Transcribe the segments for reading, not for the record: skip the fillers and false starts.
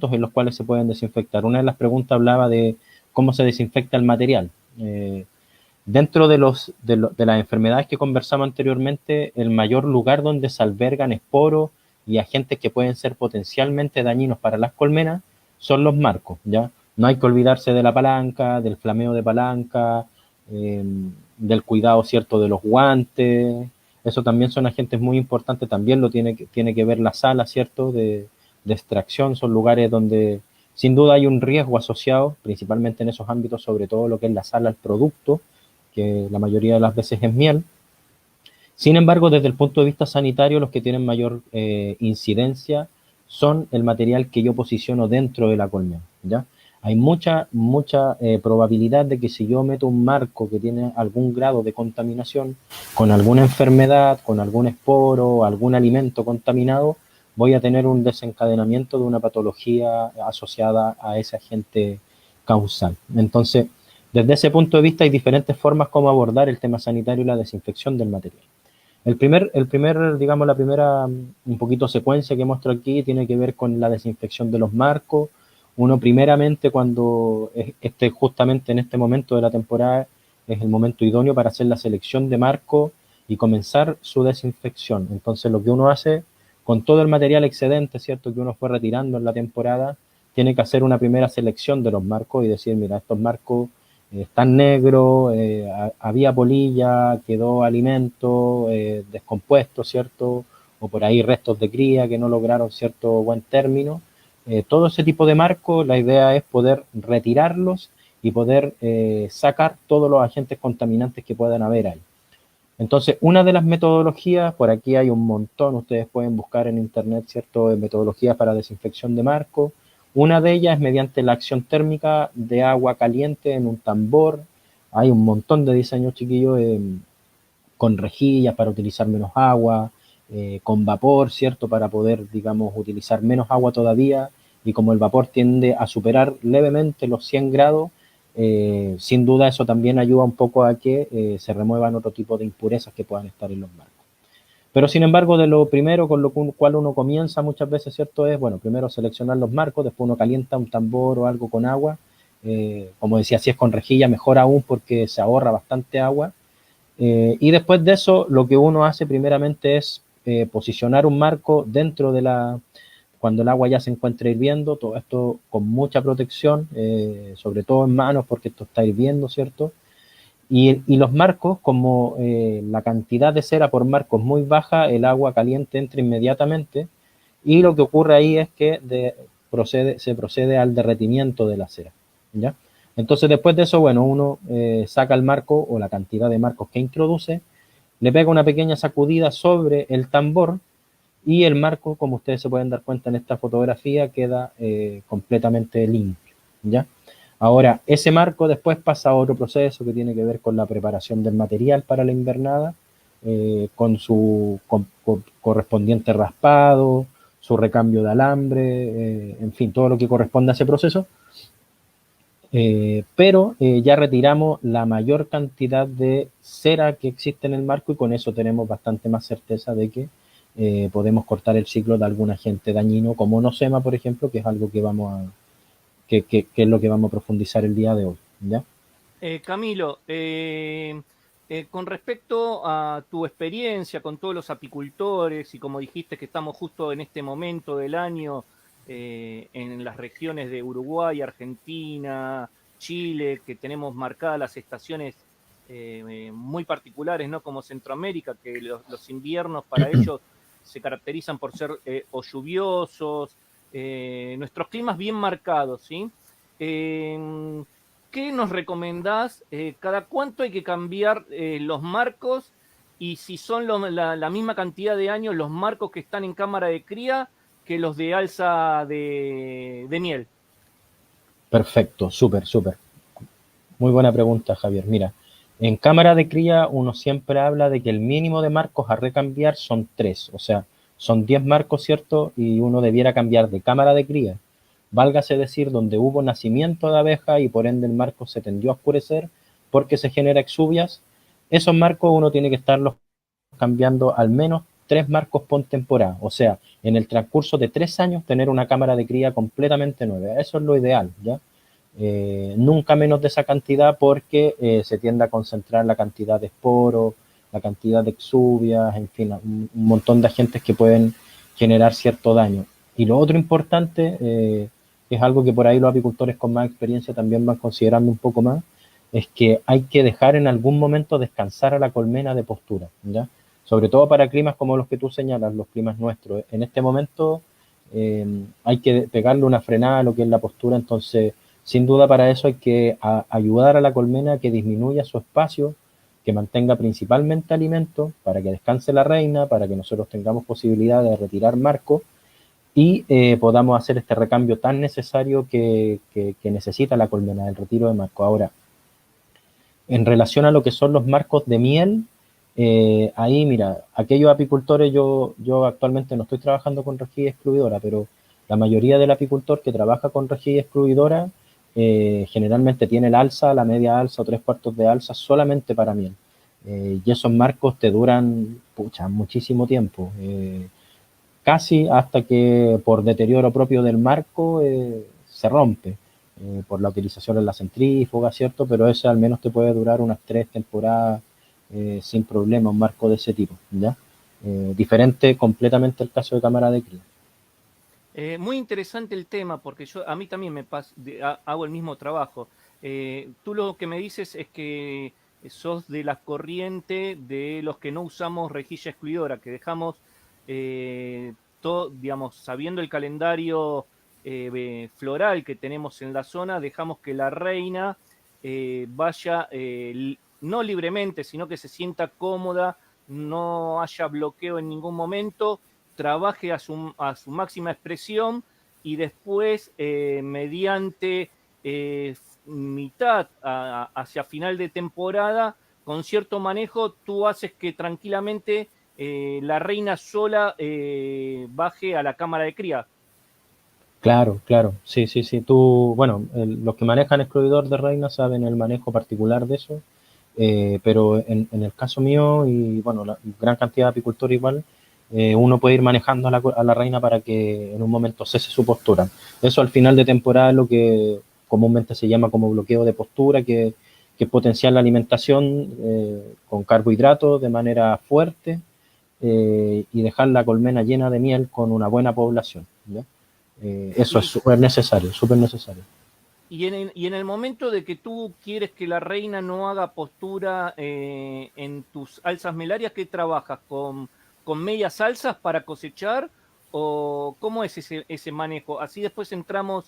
en los cuales se pueden desinfectar. Una de las preguntas hablaba de cómo se desinfecta el material. Dentro de las enfermedades que conversamos anteriormente, el mayor lugar donde se albergan esporos y agentes que pueden ser potencialmente dañinos para las colmenas son los marcos, ¿ya? No hay que olvidarse de la palanca, del flameo de palanca, del cuidado, ¿cierto?, de los guantes. Eso también son agentes muy importantes, también lo tiene que ver la sala, ¿cierto?, de extracción. Son lugares donde sin duda hay un riesgo asociado, principalmente en esos ámbitos, sobre todo lo que es la sala al producto, que la mayoría de las veces es miel. Sin embargo, desde el punto de vista sanitario, los que tienen mayor incidencia son el material que yo posiciono dentro de la colmena, ¿ya? Hay mucha probabilidad de que si yo meto un marco que tiene algún grado de contaminación, con alguna enfermedad, con algún esporo, algún alimento contaminado, voy a tener un desencadenamiento de una patología asociada a ese agente causal. Entonces, desde ese punto de vista hay diferentes formas como abordar el tema sanitario y la desinfección del material. Digamos, la primera un poquito secuencia que muestro aquí tiene que ver con la desinfección de los marcos. Uno primeramente, cuando justamente en este momento de la temporada es el momento idóneo para hacer la selección de marcos y comenzar su desinfección. Entonces lo que uno hace con todo el material excedente, ¿cierto?, que uno fue retirando en la temporada, tiene que hacer una primera selección de los marcos y decir, mira, estos marcos están negros, había polilla, quedó alimento descompuesto, ¿cierto?, o por ahí restos de cría que no lograron cierto buen término. Todo ese tipo de marcos, la idea es poder retirarlos y poder sacar todos los agentes contaminantes que puedan haber ahí. Entonces, una de las metodologías, por aquí hay un montón, ustedes pueden buscar en internet, ¿cierto?, metodologías para desinfección de marcos. Una de ellas es mediante la acción térmica de agua caliente en un tambor. Hay un montón de diseños, chiquillos, con rejillas para utilizar menos agua, con vapor, ¿cierto?, para poder, digamos, utilizar menos agua todavía. Y como el vapor tiende a superar levemente los 100 grados, sin duda eso también ayuda un poco a que se remuevan otro tipo de impurezas que puedan estar en los marcos. Pero sin embargo, de lo primero con lo cual uno comienza muchas veces, ¿cierto?, es, bueno, primero seleccionar los marcos, después uno calienta un tambor o algo con agua. Como decía, si es con rejilla, mejor aún porque se ahorra bastante agua. Y después de eso, lo que uno hace primeramente es posicionar un marco dentro de cuando el agua ya se encuentra hirviendo, todo esto con mucha protección, sobre todo en manos porque esto está hirviendo, ¿cierto? Y los marcos, como la cantidad de cera por marco es muy baja, el agua caliente entra inmediatamente y lo que ocurre ahí es que se procede al derretimiento de la cera, ¿ya? Entonces después de eso, bueno, uno saca el marco o la cantidad de marcos que introduce, le pega una pequeña sacudida sobre el tambor y el marco, como ustedes se pueden dar cuenta en esta fotografía, queda completamente limpio, ¿ya? Ahora, ese marco después pasa a otro proceso que tiene que ver con la preparación del material para la invernada, con su correspondiente raspado, su recambio de alambre, en fin, todo lo que corresponde a ese proceso. Pero ya retiramos la mayor cantidad de cera que existe en el marco y con eso tenemos bastante más certeza de que podemos cortar el ciclo de algún agente dañino como nosema, por ejemplo, que es algo que que es lo que vamos a profundizar el día de hoy, ¿ya? Camilo, con respecto a tu experiencia con todos los apicultores y como dijiste que estamos justo en este momento del año en las regiones de Uruguay, Argentina, Chile, que tenemos marcadas las estaciones muy particulares, ¿no? Como Centroamérica, que los inviernos para ellos se caracterizan por ser o lluviosos, nuestros climas bien marcados, ¿sí? ¿Qué nos recomendás? ¿Cada cuánto hay que cambiar los marcos? Y si son la misma cantidad de años los marcos que están en cámara de cría que los de alza de miel. Perfecto, súper, súper. Muy buena pregunta, Javier. Mira, en cámara de cría uno siempre habla de que el mínimo de marcos a recambiar son 3, o sea, son 10 marcos, ¿cierto? Y uno debiera cambiar de cámara de cría, válgase decir, donde hubo nacimiento de abeja y por ende el marco se tendió a oscurecer porque se genera exuvias. Esos marcos uno tiene que estarlos cambiando al menos 3 marcos por temporada. O sea, en el transcurso de 3 años tener una cámara de cría completamente nueva. Eso es lo ideal, ¿ya? Nunca menos de esa cantidad porque se tiende a concentrar la cantidad de esporos, la cantidad de exuvias, en fin, un montón de agentes que pueden generar cierto daño. Y lo otro importante, es algo que por ahí los apicultores con más experiencia también van considerando un poco más, es que hay que dejar en algún momento descansar a la colmena de postura, ¿ya? Sobre todo para climas como los que tú señalas, los climas nuestros. En este momento hay que pegarle una frenada a lo que es la postura, entonces sin duda para eso hay que ayudar a la colmena a que disminuya su espacio, que mantenga principalmente alimento, para que descanse la reina, para que nosotros tengamos posibilidad de retirar marco y podamos hacer este recambio tan necesario que necesita la colmena, el retiro de marco. Ahora, en relación a lo que son los marcos de miel, ahí mira, aquellos apicultores, yo actualmente no estoy trabajando con rejilla excluidora, pero la mayoría del apicultor que trabaja con rejilla excluidora generalmente tiene el alza, la media alza o 3/4 de alza solamente para miel. Y esos marcos te duran muchísimo tiempo, casi hasta que por deterioro propio del marco se rompe, por la utilización en la centrífuga, ¿cierto? Pero ese al menos te puede durar unas 3 temporadas sin problema, un marco de ese tipo, ¿ya? Diferente completamente el caso de cámara de cría. Muy interesante el tema porque a mí también hago el mismo trabajo. Tú lo que me dices es que sos de la corriente de los que no usamos rejilla excluidora, que dejamos todo, digamos, sabiendo el calendario floral que tenemos en la zona, dejamos que la reina vaya no libremente, sino que se sienta cómoda, no haya bloqueo en ningún momento, trabaje a su máxima expresión y después, mediante mitad hacia final de temporada, con cierto manejo, tú haces que tranquilamente la reina sola baje a la cámara de cría. Claro, claro, sí, sí, sí. Tú, bueno, los que manejan excluidor de reina saben el manejo particular de eso, pero en el caso mío y bueno, la gran cantidad de apicultores igual, uno puede ir manejando a la reina para que en un momento cese su postura. Eso al final de temporada es lo que comúnmente se llama como bloqueo de postura, que potenciar la alimentación con carbohidratos de manera fuerte y dejar la colmena llena de miel con una buena población, ¿ya? Eso es Y, súper necesario, súper necesario. y en el momento de que tú quieres que la reina no haga postura en tus alzas melarias, ¿qué trabajas? ¿Con medias alzas para cosechar? ¿O cómo es ese manejo? Así después entramos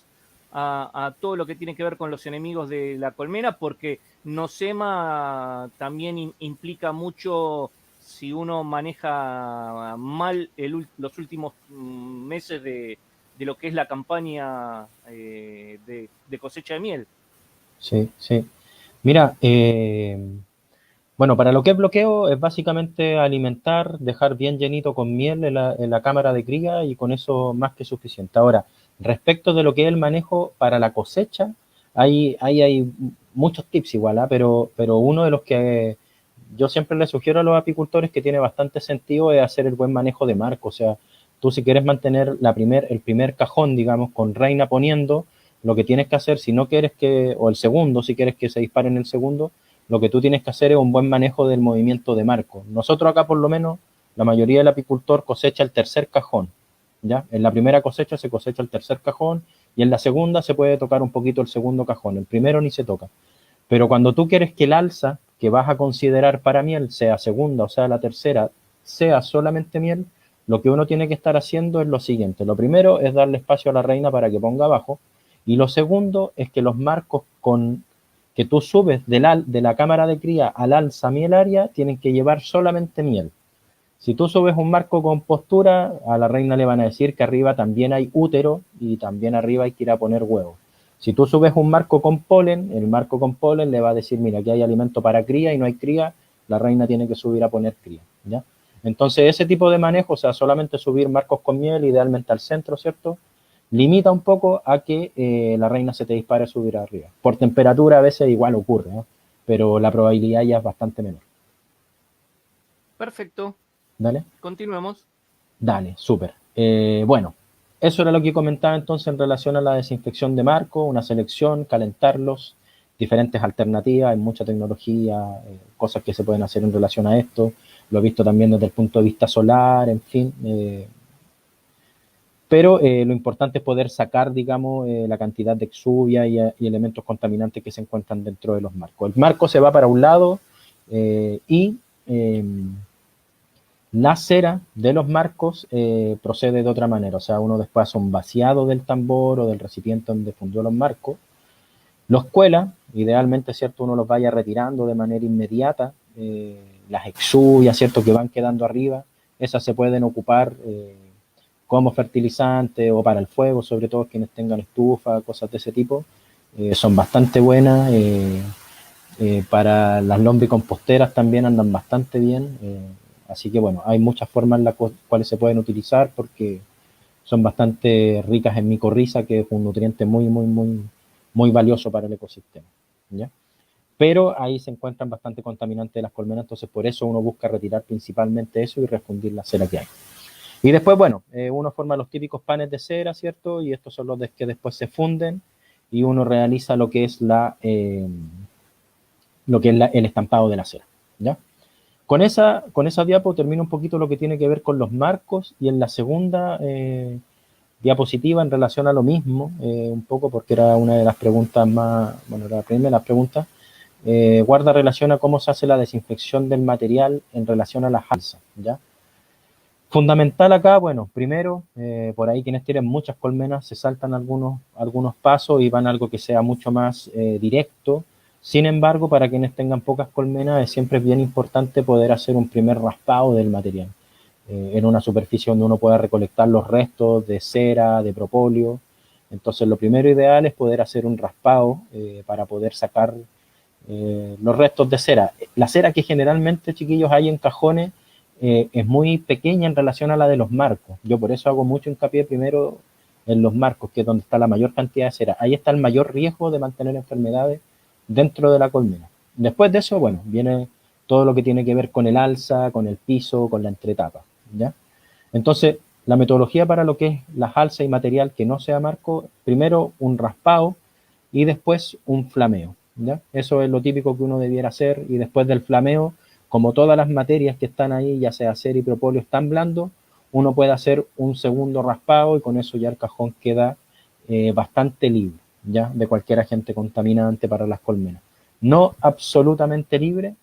a todo lo que tiene que ver con los enemigos de la colmena, porque nosema también implica mucho si uno maneja mal los últimos meses de lo que es la campaña de cosecha de miel. Sí, sí. Mira, bueno, para lo que es bloqueo es básicamente alimentar, dejar bien llenito con miel en la cámara de cría y con eso más que suficiente. Ahora, respecto de lo que es el manejo para la cosecha, hay muchos tips igual, ¿ah? Pero uno de los que yo siempre le sugiero a los apicultores que tiene bastante sentido es hacer el buen manejo de marco. O sea, tú si quieres mantener el primer cajón, digamos, con reina poniendo, lo que tienes que hacer, si no quieres o el segundo, si quieres que se dispare en el segundo, lo que tú tienes que hacer es un buen manejo del movimiento de marco. Nosotros acá por lo menos, la mayoría del apicultor cosecha el tercer cajón, ¿ya? En la primera cosecha se cosecha el tercer cajón y en la segunda se puede tocar un poquito el segundo cajón, el primero ni se toca. Pero cuando tú quieres que el alza que vas a considerar para miel, sea segunda o sea la tercera, sea solamente miel, lo que uno tiene que estar haciendo es lo siguiente. Lo primero es darle espacio a la reina para que ponga abajo y lo segundo es que los marcos que tú subes de la cámara de cría al alza mielaria tienen que llevar solamente miel. Si tú subes un marco con postura, a la reina le van a decir que arriba también hay útero y también arriba hay que ir a poner huevos. Si tú subes un marco con polen, el marco con polen le va a decir, mira, aquí hay alimento para cría y no hay cría, la reina tiene que subir a poner cría, ¿ya? Entonces, ese tipo de manejo, o sea, solamente subir marcos con miel, idealmente al centro, ¿cierto? Limita un poco a que la reina se te dispare a subir arriba. Por temperatura a veces igual ocurre, ¿no? Pero la probabilidad ya es bastante menor. Perfecto. Dale. Continuemos. Dale, súper. Bueno, eso era lo que comentaba entonces en relación a la desinfección de marco, una selección, calentarlos, diferentes alternativas, hay mucha tecnología, cosas que se pueden hacer en relación a esto, lo he visto también desde el punto de vista solar, en fin, pero lo importante es poder sacar, digamos, la cantidad de exuvia y elementos contaminantes que se encuentran dentro de los marcos. El marco se va para un lado y la cera de los marcos procede de otra manera, o sea, uno después hace un vaciado del tambor o del recipiente donde fundió los marcos, los cuela, idealmente, ¿cierto? Uno los vaya retirando de manera inmediata, las exuvias, ¿cierto? Que van quedando arriba, esas se pueden ocupar como fertilizante o para el fuego, sobre todo quienes tengan estufa, cosas de ese tipo, son bastante buenas. Para las lombricomposteras también andan bastante bien. Así que bueno, hay muchas formas en las cuales se pueden utilizar porque son bastante ricas en micorriza, que es un nutriente muy valioso para el ecosistema. ¿Ya? Pero ahí se encuentran bastante contaminantes de las colmenas, entonces por eso uno busca retirar principalmente eso y refundir la cera que hay. Y después, bueno, uno forma los típicos panes de cera, ¿cierto? Y estos son los que después se funden y uno realiza lo que es el estampado de la cera, ¿ya? Con esa diapo termino un poquito lo que tiene que ver con los marcos y en la segunda diapositiva en relación a lo mismo, un poco porque era una de las preguntas más, bueno, era la primera de las preguntas, guarda relación a cómo se hace la desinfección del material en relación a las alzas, ¿ya? Fundamental acá, bueno, primero, por ahí quienes tienen muchas colmenas se saltan algunos pasos y van a algo que sea mucho más directo. Sin embargo, para quienes tengan pocas colmenas, siempre es bien importante poder hacer un primer raspado del material en una superficie donde uno pueda recolectar los restos de cera, de propóleo. Entonces, lo primero ideal es poder hacer un raspado para poder sacar los restos de cera. La cera que generalmente, chiquillos, hay en cajones es muy pequeña en relación a la de los marcos. Yo por eso hago mucho hincapié primero en los marcos, que es donde está la mayor cantidad de cera. Ahí está el mayor riesgo de mantener enfermedades dentro de la colmena. Después de eso, bueno, viene todo lo que tiene que ver con el alza, con el piso, con la entretapa, ¿ya? Entonces, la metodología para lo que es las alzas y material que no sea marco, primero un raspado y después un flameo, ¿ya? Eso es lo típico que uno debiera hacer y después del flameo, como todas las materias que están ahí, ya sea cera y propóleo, están blandos, uno puede hacer un segundo raspado y con eso ya el cajón queda bastante libre, ¿ya? De cualquier agente contaminante para las colmenas. No absolutamente libre,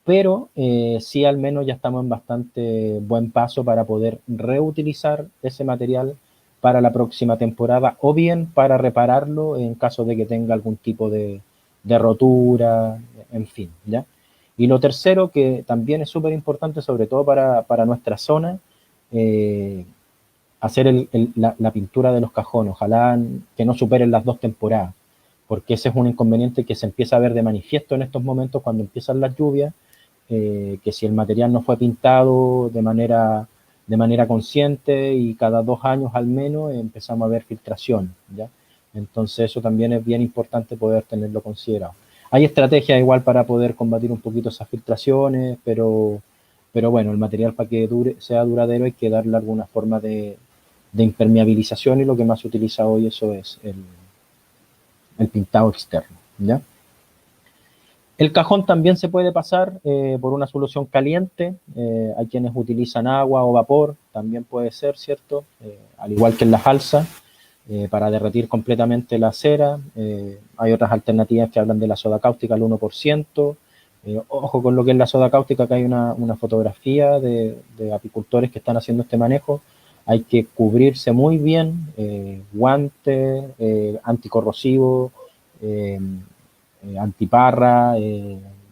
pero sí al menos ya estamos en bastante buen paso para poder reutilizar ese material para la próxima temporada o bien para repararlo en caso de que tenga algún tipo de rotura, en fin, ¿ya? Y lo tercero, que también es súper importante, sobre todo para nuestra zona, hacer la pintura de los cajones, ojalá que no superen las 2 temporadas, porque ese es un inconveniente que se empieza a ver de manifiesto en estos momentos cuando empiezan las lluvias, que si el material no fue pintado de manera consciente y cada 2 años al menos empezamos a ver filtración, ¿ya? Entonces eso también es bien importante poder tenerlo considerado. Hay estrategias igual para poder combatir un poquito esas filtraciones, pero bueno, el material para que sea duradero hay que darle alguna forma de impermeabilización y lo que más se utiliza hoy eso es el pintado externo, ¿ya? El cajón también se puede pasar por una solución caliente. Hay quienes utilizan agua o vapor, también puede ser, ¿cierto? Al igual que en las alzas, para derretir completamente la cera. Hay otras alternativas que hablan de la soda cáustica al 1%. Ojo con lo que es la soda cáustica, acá hay una fotografía de apicultores que están haciendo este manejo. Hay que cubrirse muy bien, guantes, anticorrosivos, antiparra,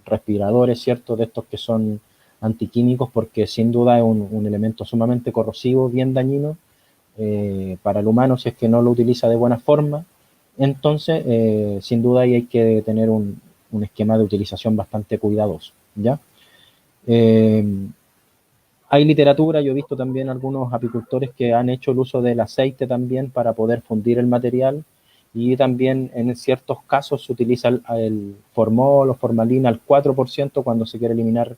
respiradores, ¿cierto? De estos que son antiquímicos, porque sin duda es un elemento sumamente corrosivo, bien dañino para el humano si es que no lo utiliza de buena forma. Entonces, sin duda ahí hay que tener un esquema de utilización bastante cuidadoso, ¿ya? Hay literatura, yo he visto también algunos apicultores que han hecho el uso del aceite también para poder fundir el material y también en ciertos casos se utiliza el formol o formalina al 4% cuando se quiere eliminar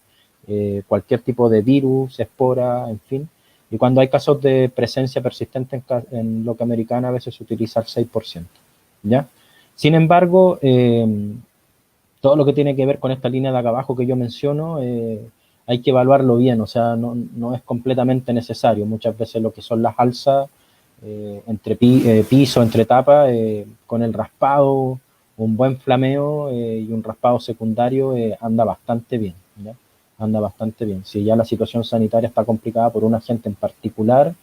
cualquier tipo de virus, espora, en fin. Y cuando hay casos de presencia persistente en loca americana, a veces se utiliza el 6%, ¿ya? Sin embargo, todo lo que tiene que ver con esta línea de acá abajo que yo menciono, hay que evaluarlo bien, o sea, no es completamente necesario. Muchas veces lo que son las alzas entre piso, entre tapas, con el raspado, un buen flameo y un raspado secundario anda bastante bien, ¿ya? Anda bastante bien. Si ya la situación sanitaria está complicada por un agente en particular,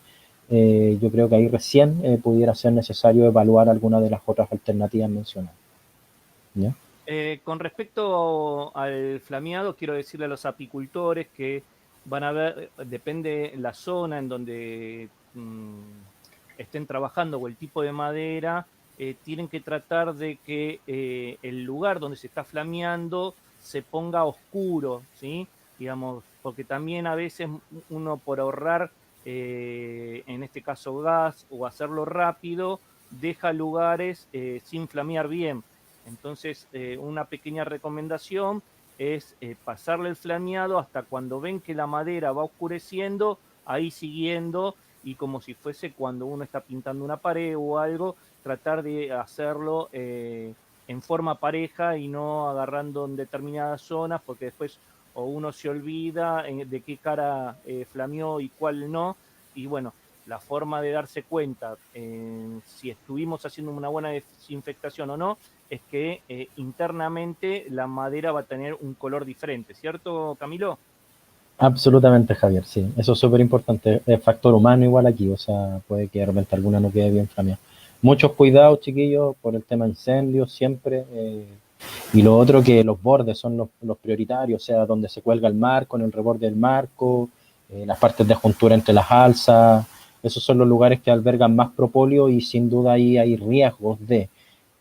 yo creo que ahí recién pudiera ser necesario evaluar alguna de las otras alternativas mencionadas, ¿ya? Con respecto al flameado, quiero decirle a los apicultores que van a ver, depende la zona en donde estén trabajando o el tipo de madera, tienen que tratar de que el lugar donde se está flameando se ponga oscuro, ¿sí? Digamos, porque también a veces uno por ahorrar, en este caso gas o hacerlo rápido, deja lugares sin flamear bien. Entonces, una pequeña recomendación es pasarle el flameado hasta cuando ven que la madera va oscureciendo, ahí siguiendo, y como si fuese cuando uno está pintando una pared o algo, tratar de hacerlo en forma pareja y no agarrando en determinadas zonas, porque después o uno se olvida de qué cara flameó y cuál no, y bueno, la forma de darse cuenta si estuvimos haciendo una buena desinfectación o no, es que internamente la madera va a tener un color diferente, ¿cierto, Camilo? Absolutamente, Javier, sí. Eso es súper importante. El factor humano igual aquí, o sea, puede que de repente alguna no quede bien flameada. Muchos cuidados, chiquillos, por el tema incendios, siempre. Y lo otro que los bordes son los prioritarios, o sea, donde se cuelga el marco, en el reborde del marco, las partes de juntura entre las alzas. Esos son los lugares que albergan más propóleo y sin duda ahí hay riesgos de.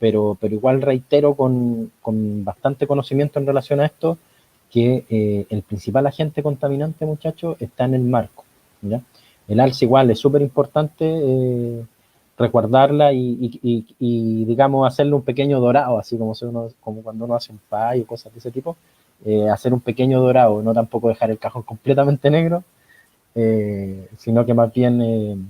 Pero igual reitero con bastante conocimiento en relación a esto, que el principal agente contaminante, muchachos, está en el marco, ¿ya? El alza igual es súper importante recordarla y, digamos, hacerle un pequeño dorado, así como, como cuando uno hace un pie o cosas de ese tipo, hacer un pequeño dorado, no tampoco dejar el cajón completamente negro, sino que más bien,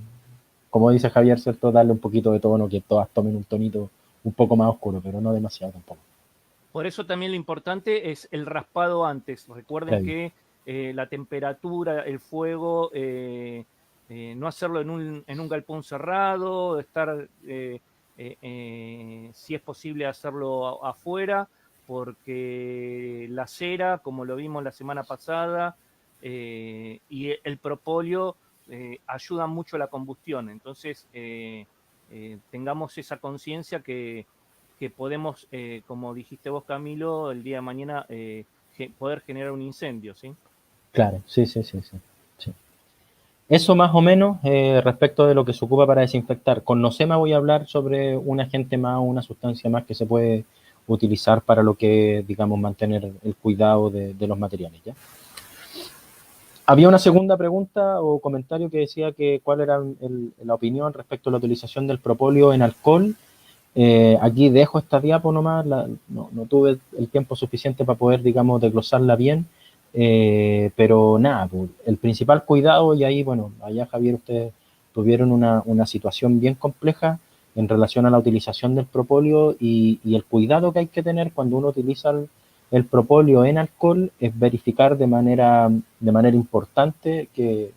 como dice Javier, ¿cierto? Darle un poquito de tono, que todas tomen un tonito un poco más oscuro, pero no demasiado tampoco. Por eso también lo importante es el raspado antes. Recuerden Previo. que la temperatura, el fuego, no hacerlo en un galpón cerrado, estar, si es posible, hacerlo afuera, porque la cera, como lo vimos la semana pasada, y el propóleo ayudan mucho a la combustión. Entonces, tengamos esa conciencia que podemos, como dijiste vos, Camilo, el día de mañana poder generar un incendio, ¿sí? Claro, sí, sí, sí, sí, sí. Eso más o menos respecto de lo que se ocupa para desinfectar. Con Nosema voy a hablar sobre un agente más, una sustancia más que se puede utilizar para lo que, digamos, mantener el cuidado de los materiales, ¿ya? Había una segunda pregunta o comentario que decía que cuál era la opinión respecto a la utilización del propóleo en alcohol. Aquí dejo esta diapo nomás, no tuve el tiempo suficiente para poder, digamos, desglosarla bien, pero nada, pues, el principal cuidado, y ahí, bueno, allá Javier, ustedes tuvieron una situación bien compleja en relación a la utilización del propóleo y el cuidado que hay que tener cuando uno utiliza el propóleo en alcohol es verificar de manera importante que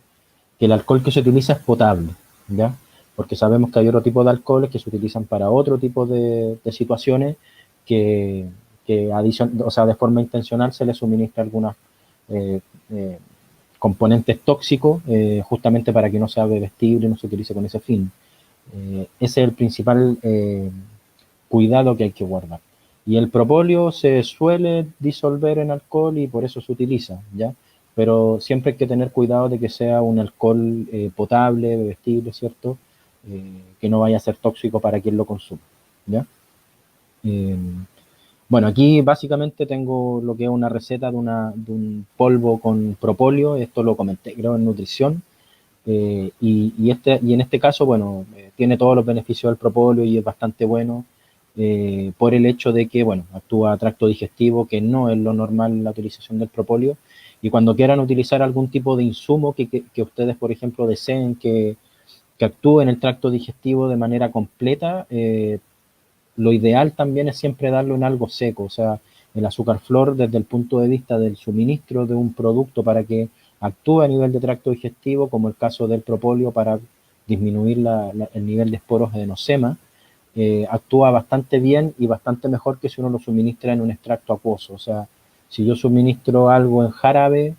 el alcohol que se utiliza es potable, ¿ya? Porque sabemos que hay otro tipo de alcoholes que se utilizan para otro tipo de situaciones que o sea, de forma intencional se le suministra algunos eh, eh, componentes tóxicos justamente para que no sea bebestible y no se utilice con ese fin. Ese es el principal cuidado que hay que guardar. Y el propóleo se suele disolver en alcohol y por eso se utiliza, ¿ya? Pero siempre hay que tener cuidado de que sea un alcohol potable, bebestible, ¿cierto? Que no vaya a ser tóxico para quien lo consuma, ¿ya? Eh, bueno, aquí básicamente tengo lo que es una receta de un polvo con propóleo, esto lo comenté creo en nutrición, y en este caso, bueno, tiene todos los beneficios del propóleo y es bastante bueno por el hecho de que, bueno, actúa a tracto digestivo, que no es lo normal la utilización del propóleo, Y cuando quieran utilizar algún tipo de insumo que ustedes, por ejemplo, deseen que actúe en el tracto digestivo de manera completa, lo ideal también es siempre darlo en algo seco, o sea, el azúcar flor desde el punto de vista del suministro de un producto para que actúe a nivel de tracto digestivo, como el caso del propóleo para disminuir el nivel de esporos de enosema, actúa bastante bien y bastante mejor que si uno lo suministra en un extracto acuoso. O sea, si yo suministro algo en jarabe,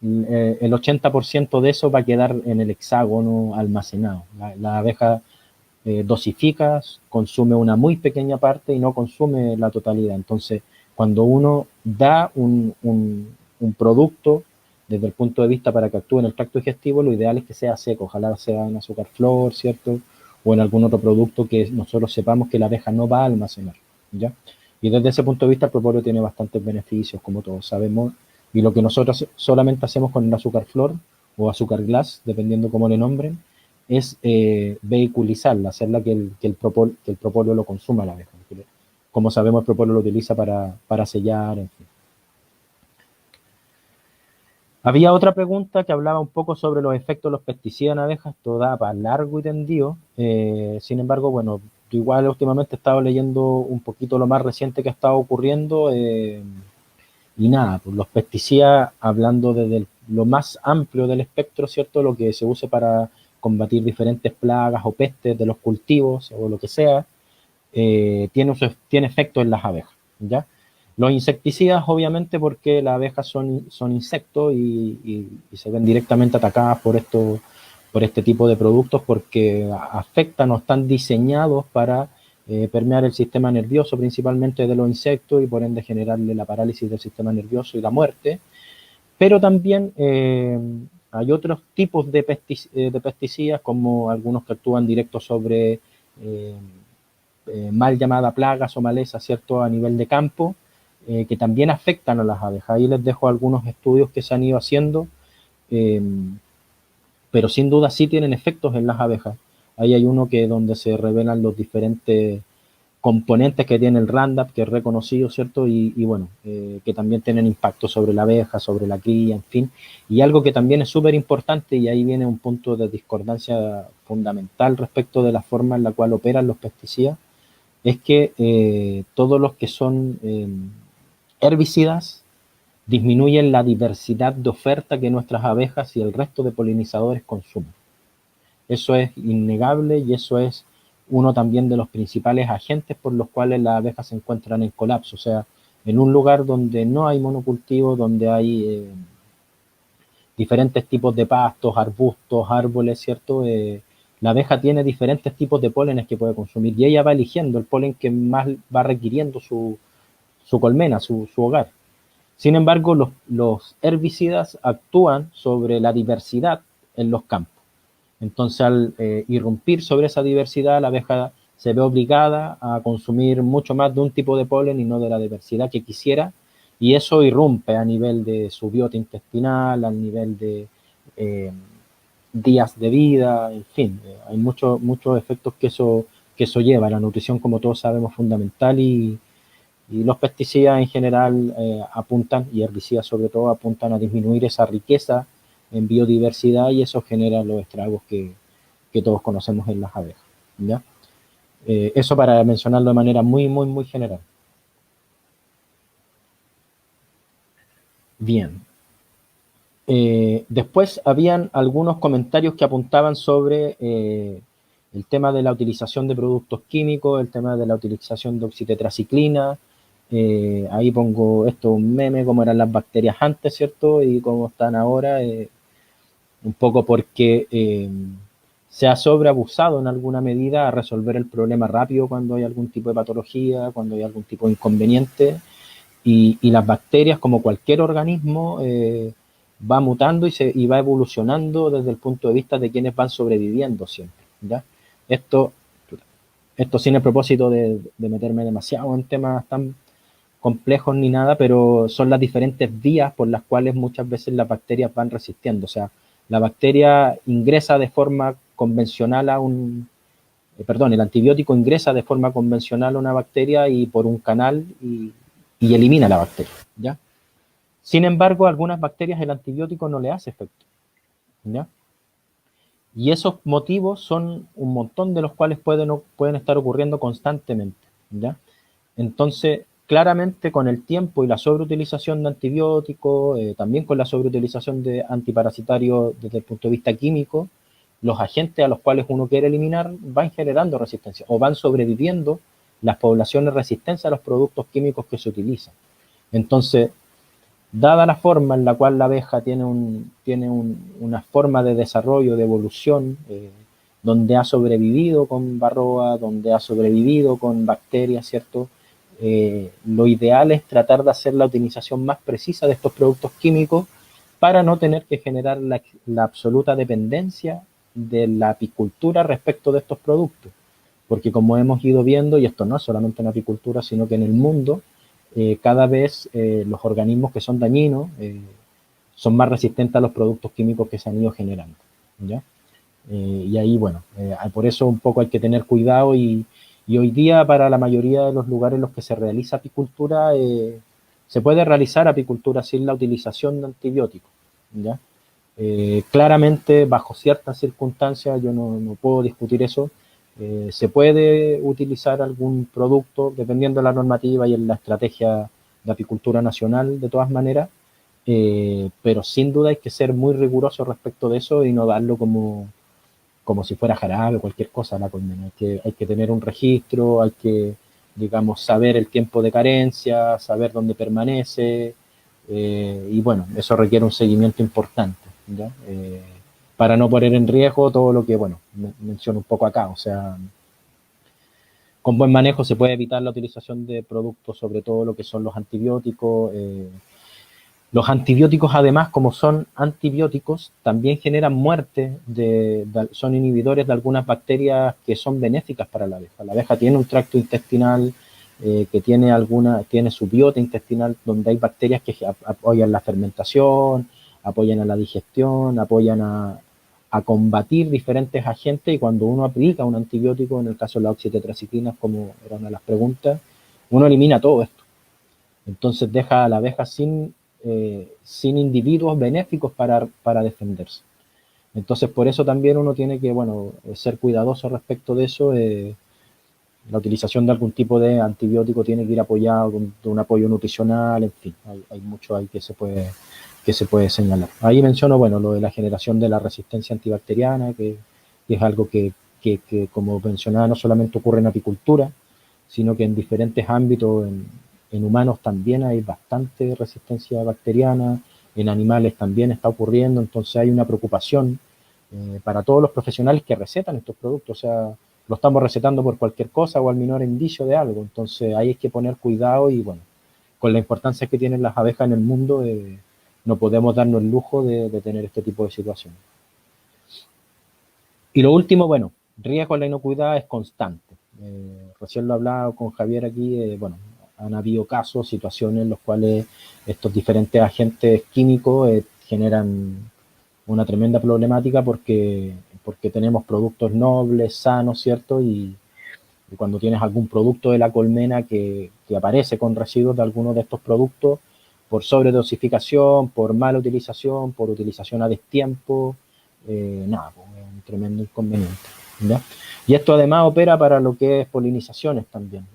el 80% de eso va a quedar en el hexágono almacenado. La abeja dosifica, consume una muy pequeña parte y no consume la totalidad. Entonces, cuando uno da un producto desde el punto de vista para que actúe en el tracto digestivo, lo ideal es que sea seco, ojalá sea en azúcar flor, ¿cierto? O en algún otro producto que nosotros sepamos que la abeja no va a almacenar, ¿ya? Y desde ese punto de vista el propóleo tiene bastantes beneficios, como todos sabemos, y lo que nosotros solamente hacemos con el azúcar flor o azúcar glass, dependiendo cómo le nombren, es vehiculizarla, hacerla que el propóleo lo consuma la abeja. Como sabemos, el propóleo lo utiliza para sellar, en fin. Había otra pregunta que hablaba un poco sobre los efectos de los pesticidas en abejas, esto da para largo y tendido. Sin embargo, bueno, yo igual últimamente he estado leyendo un poquito lo más reciente que ha estado ocurriendo, y nada, pues los pesticidas, hablando desde lo más amplio del espectro, ¿cierto? Lo que se use para combatir diferentes plagas o pestes de los cultivos o lo que sea, tiene efecto en las abejas, ¿ya? Los insecticidas, obviamente, porque las abejas son insectos y se ven directamente atacadas por este tipo de productos porque afectan o están diseñados para permear el sistema nervioso principalmente de los insectos y por ende generarle la parálisis del sistema nervioso y la muerte. Pero también hay otros tipos de pesticidas, como algunos que actúan directo sobre mal llamada plagas o malezas, ¿cierto? A nivel de campo, que también afectan a las abejas. Ahí les dejo algunos estudios que se han ido haciendo, eh, pero sin duda sí tienen efectos en las abejas. Ahí hay uno que donde se revelan los diferentes componentes que tiene el Roundup, que es reconocido, ¿cierto? Y bueno, que también tienen impacto sobre la abeja, sobre la cría, en fin. Y algo que también es súper importante, y ahí viene un punto de discordancia fundamental respecto de la forma en la cual operan los pesticidas, es que todos los que son herbicidas disminuyen la diversidad de oferta que nuestras abejas y el resto de polinizadores consumen. Eso es innegable y eso es uno también de los principales agentes por los cuales las abejas se encuentran en colapso. O sea, en un lugar donde no hay monocultivo, donde hay diferentes tipos de pastos, arbustos, árboles, ¿cierto? La abeja tiene diferentes tipos de pólenes que puede consumir y ella va eligiendo el polen que más va requiriendo su colmena, su hogar. Sin embargo, los herbicidas actúan sobre la diversidad en los campos. Entonces, al irrumpir sobre esa diversidad, la abeja se ve obligada a consumir mucho más de un tipo de polen y no de la diversidad que quisiera, y eso irrumpe a nivel de su biota intestinal, a nivel de días de vida, en fin, hay muchos efectos que eso lleva. La nutrición, como todos sabemos, es fundamental y los pesticidas en general apuntan, y herbicidas sobre todo, apuntan a disminuir esa riqueza en biodiversidad y eso genera los estragos que todos conocemos en las abejas, ¿ya? Eso para mencionarlo de manera muy general. Bien. Después habían algunos comentarios que apuntaban sobre el tema de la utilización de productos químicos, el tema de la utilización de oxitetraciclina. Ahí pongo esto, un meme, como eran las bacterias antes, ¿cierto? Y cómo están ahora, un poco porque se ha sobreabusado en alguna medida a resolver el problema rápido cuando hay algún tipo de patología, cuando hay algún tipo de inconveniente, y las bacterias, como cualquier organismo, va mutando y va evolucionando desde el punto de vista de quienes van sobreviviendo siempre, ¿ya? Esto, esto sin el propósito de meterme demasiado en temas tan complejos ni nada, pero son las diferentes vías por las cuales muchas veces las bacterias van resistiendo. O sea, la bacteria ingresa de forma convencional el antibiótico ingresa de forma convencional a una bacteria y por un canal y elimina la bacteria, ¿ya? Sin embargo, a algunas bacterias el antibiótico no le hace efecto, ¿ya? Y esos motivos son un montón de los cuales pueden estar ocurriendo constantemente, ¿ya? Entonces, claramente con el tiempo y la sobreutilización de antibióticos, también con la sobreutilización de antiparasitarios desde el punto de vista químico, los agentes a los cuales uno quiere eliminar van generando resistencia o van sobreviviendo las poblaciones resistentes a los productos químicos que se utilizan. Entonces, dada la forma en la cual la abeja tiene una forma de desarrollo, de evolución, donde ha sobrevivido con varroa, donde ha sobrevivido con bacterias, ¿cierto? Lo ideal es tratar de hacer la utilización más precisa de estos productos químicos para no tener que generar la absoluta dependencia de la apicultura respecto de estos productos. Porque como hemos ido viendo, y esto no es solamente en apicultura, sino que en el mundo, cada vez los organismos que son dañinos son más resistentes a los productos químicos que se han ido generando, ¿ya? Y ahí, bueno, por eso un poco hay que tener cuidado y hoy día para la mayoría de los lugares en los que se realiza apicultura, se puede realizar apicultura sin la utilización de antibióticos, ¿ya? Claramente, bajo ciertas circunstancias, yo no puedo discutir eso, se puede utilizar algún producto, dependiendo de la normativa y en la estrategia de apicultura nacional, de todas maneras, pero sin duda hay que ser muy riguroso respecto de eso y no darlo como si fuera jarabe o cualquier cosa a la colmena. Hay que tener un registro, hay que, digamos, saber el tiempo de carencia, saber dónde permanece, y bueno, eso requiere un seguimiento importante, ¿ya? Para no poner en riesgo todo lo que, bueno, menciono un poco acá, o sea, con buen manejo se puede evitar la utilización de productos, sobre todo lo que son los antibióticos. Los antibióticos, además, como son antibióticos, también generan muerte, son inhibidores de algunas bacterias que son benéficas para la abeja. La abeja tiene un tracto intestinal que tiene su biota intestinal, donde hay bacterias que apoyan la fermentación, apoyan a la digestión, apoyan a combatir diferentes agentes, y cuando uno aplica un antibiótico, en el caso de la oxitetraciclina, como era una de las preguntas, uno elimina todo esto. Entonces deja a la abeja sin individuos benéficos para defenderse. Entonces por eso también uno tiene que, bueno, ser cuidadoso respecto de eso. La utilización de algún tipo de antibiótico tiene que ir apoyado de un apoyo nutricional, en fin, hay mucho ahí que se puede señalar. Ahí menciono, bueno, lo de la generación de la resistencia antibacteriana, que es algo que, como mencionaba, no solamente ocurre en apicultura, sino que en diferentes ámbitos, en humanos también hay bastante resistencia bacteriana, en animales también está ocurriendo, entonces hay una preocupación para todos los profesionales que recetan estos productos, o sea, lo estamos recetando por cualquier cosa o al menor indicio de algo, entonces ahí hay que poner cuidado y bueno, con la importancia que tienen las abejas en el mundo, no podemos darnos el lujo de tener este tipo de situaciones. Y lo último, bueno, riesgo en la inocuidad es constante. Recién lo hablaba con Javier aquí, bueno, han habido casos, situaciones en las cuales estos diferentes agentes químicos generan una tremenda problemática porque tenemos productos nobles, sanos, ¿cierto? Y cuando tienes algún producto de la colmena que aparece con residuos de alguno de estos productos, por sobredosificación, por mala utilización, por utilización a destiempo, nada, pues, es un tremendo inconveniente, ¿ya? Y esto además opera para lo que es polinizaciones también.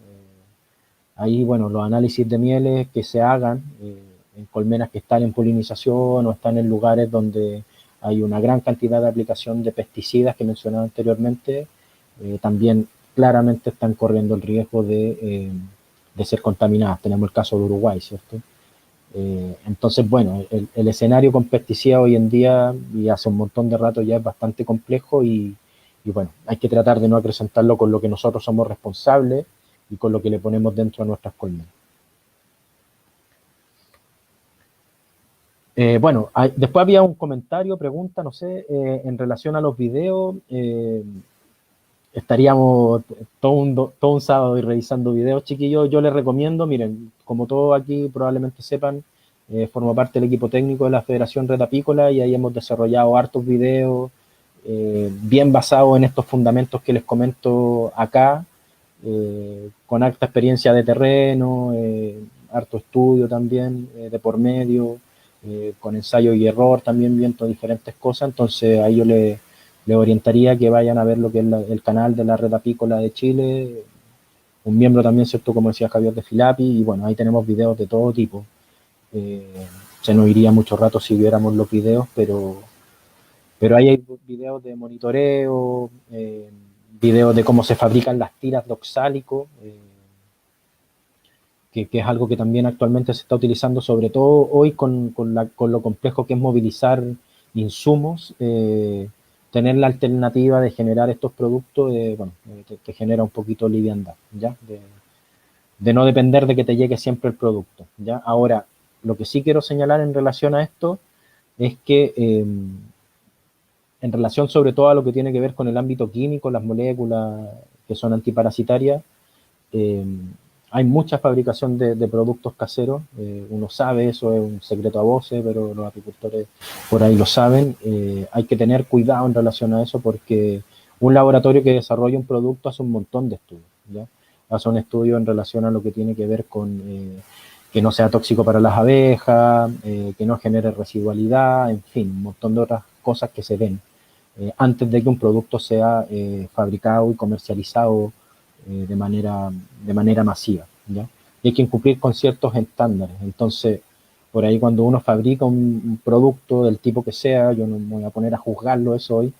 Ahí, bueno, los análisis de mieles que se hagan en colmenas que están en polinización o están en lugares donde hay una gran cantidad de aplicación de pesticidas que mencionaba anteriormente, también claramente están corriendo el riesgo de ser contaminadas. Tenemos el caso de Uruguay, ¿cierto? Entonces, bueno, el escenario con pesticidas hoy en día y hace un montón de rato ya es bastante complejo y bueno, hay que tratar de no acrecentarlo con lo que nosotros somos responsables y con lo que le ponemos dentro de nuestras colmenas. Bueno, después había un comentario, pregunta, no sé, en relación a los videos. Estaríamos todo un sábado y revisando videos, chiquillos. Yo les recomiendo, miren, como todos aquí probablemente sepan, formo parte del equipo técnico de la Federación Red Apícola y ahí hemos desarrollado hartos videos bien basados en estos fundamentos que les comento acá, con alta experiencia de terreno, harto estudio también de por medio, con ensayo y error también viendo diferentes cosas. Entonces ahí yo le orientaría que vayan a ver lo que es el canal de la Red Apícola de Chile, un miembro también, ¿cierto? Como decía Javier de Filapi, y bueno, ahí tenemos videos de todo tipo. Se nos iría mucho rato si viéramos los videos, pero ahí hay videos de monitoreo, videos de cómo se fabrican las tiras de oxálico, que es algo que también actualmente se está utilizando, sobre todo hoy con lo complejo que es movilizar insumos. Tener la alternativa de generar estos productos, bueno, te genera un poquito liviandad, ¿ya? De no depender de que te llegue siempre el producto, ¿ya? Ahora, lo que sí quiero señalar en relación a esto es que en relación sobre todo a lo que tiene que ver con el ámbito químico, las moléculas que son antiparasitarias, hay mucha fabricación de productos caseros, uno sabe, eso es un secreto a voces, pero los apicultores por ahí lo saben. Hay que tener cuidado en relación a eso porque un laboratorio que desarrolla un producto hace un montón de estudios, ¿ya? Hace un estudio en relación a lo que tiene que ver con que no sea tóxico para las abejas, que no genere residualidad, en fin, un montón de otras cosas que se ven antes de que un producto sea fabricado y comercializado de manera masiva, ¿ya? Y hay que cumplir con ciertos estándares. Entonces, por ahí cuando uno fabrica un producto del tipo que sea, yo no me voy a poner a juzgarlo eso hoy,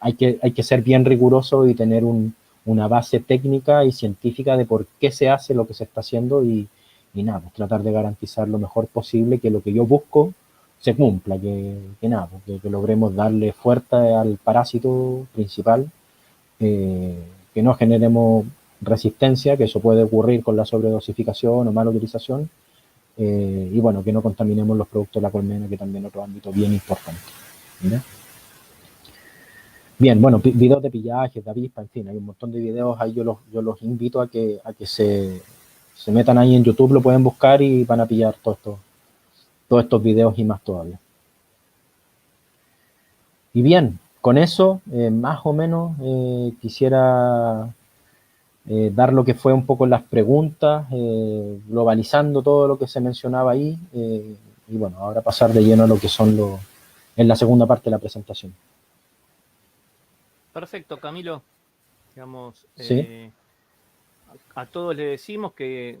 hay que ser bien riguroso y tener una base técnica y científica de por qué se hace lo que se está haciendo y nada, pues tratar de garantizar lo mejor posible que lo que yo busco se cumpla, nada, pues, que logremos darle fuerza al parásito principal, que no generemos resistencia, que eso puede ocurrir con la sobredosificación o mala utilización, y bueno, que no contaminemos los productos de la colmena, que también es otro ámbito bien importante. ¿Mira? Bien, bueno, videos de pillajes, de avispa, en fin, hay un montón de videos ahí, yo los invito a que se metan ahí en YouTube, lo pueden buscar y van a pillar todos estos videos y más todavía. Y bien, con eso, más o menos, quisiera dar lo que fue un poco las preguntas, globalizando todo lo que se mencionaba ahí, y bueno, ahora pasar de lleno a lo que son en la segunda parte de la presentación. Perfecto, Camilo. Digamos, ¿Sí? a todos les decimos que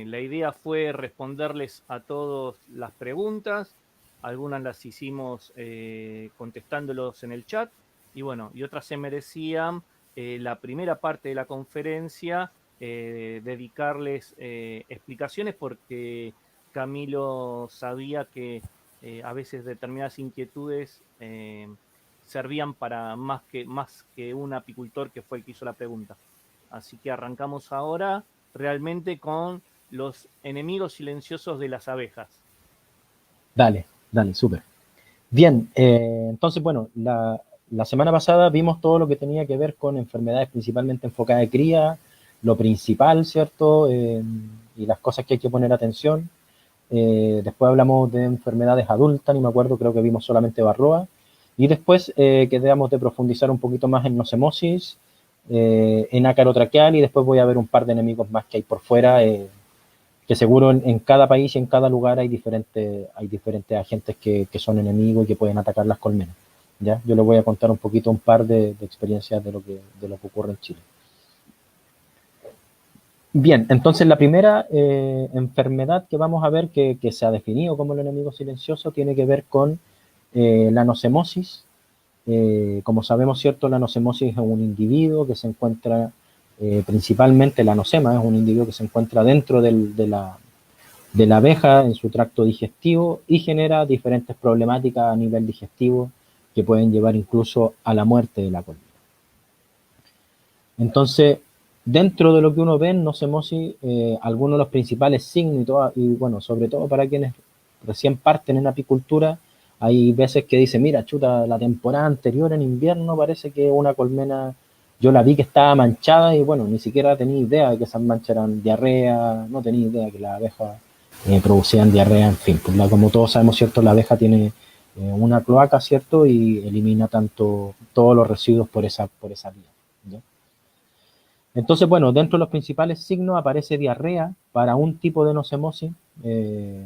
la idea fue responderles a todos las preguntas. Algunas las hicimos contestándolos en el chat y bueno, y otras se merecían la primera parte de la conferencia, dedicarles explicaciones porque Camilo sabía que a veces determinadas inquietudes servían para más que un apicultor que fue el que hizo la pregunta. Así que arrancamos ahora realmente con los enemigos silenciosos de las abejas. Dale, súper. Bien, entonces, bueno, la semana pasada vimos todo lo que tenía que ver con enfermedades principalmente enfocadas de cría, lo principal, ¿cierto? Y las cosas que hay que poner atención. Después hablamos de enfermedades adultas, ni me acuerdo, creo que vimos solamente varroa. Y después quedamos de profundizar un poquito más en nocemosis, en ácaro traqueal, y después voy a ver un par de enemigos más que hay por fuera, que seguro en cada país y en cada lugar hay diferentes agentes que son enemigos y que pueden atacar las colmenas. ¿Ya? Yo les voy a contar un poquito, un par de experiencias de lo que ocurre en Chile. Bien, entonces la primera enfermedad que vamos a ver que se ha definido como el enemigo silencioso tiene que ver con la nocemosis. Como sabemos, ¿cierto? La nocemosis es un individuo que se encuentra principalmente, la nocema es un individuo que se encuentra dentro de la abeja en su tracto digestivo y genera diferentes problemáticas a nivel digestivo que pueden llevar incluso a la muerte de la colmena. Entonces, dentro de lo que uno ve en nocemosis, algunos de los principales signos y bueno, sobre todo para quienes recién parten en apicultura, hay veces que dicen, mira, chuta, la temporada anterior en invierno parece que una colmena, yo la vi que estaba manchada y bueno, ni siquiera tenía idea de que esas manchas eran diarrea, no tenía idea de que las abejas producían diarrea, en fin, pues como todos sabemos, ¿cierto? La abeja tiene una cloaca, ¿cierto? Y elimina todos los residuos por esa vía, ¿ya? Entonces, bueno, dentro de los principales signos aparece diarrea para un tipo de nocemosis.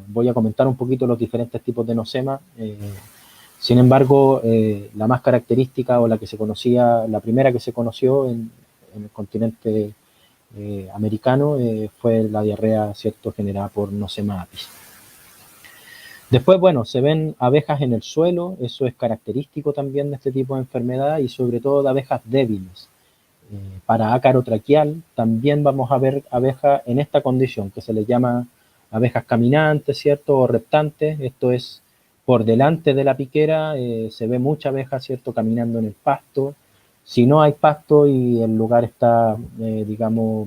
Voy a comentar un poquito los diferentes tipos de nosema. Sin embargo, la más característica o la que se conocía, la primera que se conoció en el continente americano fue la diarrea, ¿cierto?, generada por Nosema apis. Después, bueno, se ven abejas en el suelo, eso es característico también de este tipo de enfermedad y sobre todo de abejas débiles. Para ácaro traqueal también vamos a ver abejas en esta condición, que se les llama abejas caminantes, ¿cierto?, o reptantes. Esto es por delante de la piquera, se ve mucha abeja, ¿cierto?, caminando en el pasto. Si no hay pasto y el lugar está, digamos,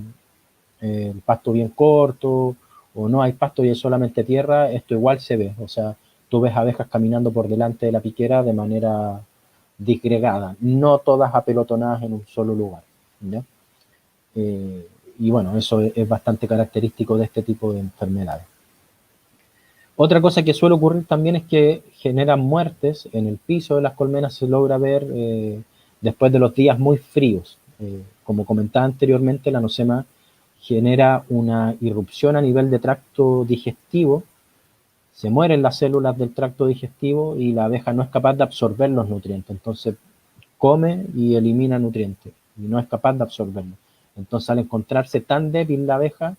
el pasto bien corto, o no hay pasto y es solamente tierra, esto igual se ve. O sea, tú ves abejas caminando por delante de la piquera de manera disgregada, no todas apelotonadas en un solo lugar, ¿ya? Y bueno, eso es bastante característico de este tipo de enfermedades. Otra cosa que suele ocurrir también es que generan muertes en el piso de las colmenas, se logra ver después de los días muy fríos. Como comentaba anteriormente, la nosema genera una irrupción a nivel de tracto digestivo, se mueren las células del tracto digestivo y la abeja no es capaz de absorber los nutrientes, entonces come y elimina nutrientes y no es capaz de absorberlos. Entonces al encontrarse tan débil la abeja,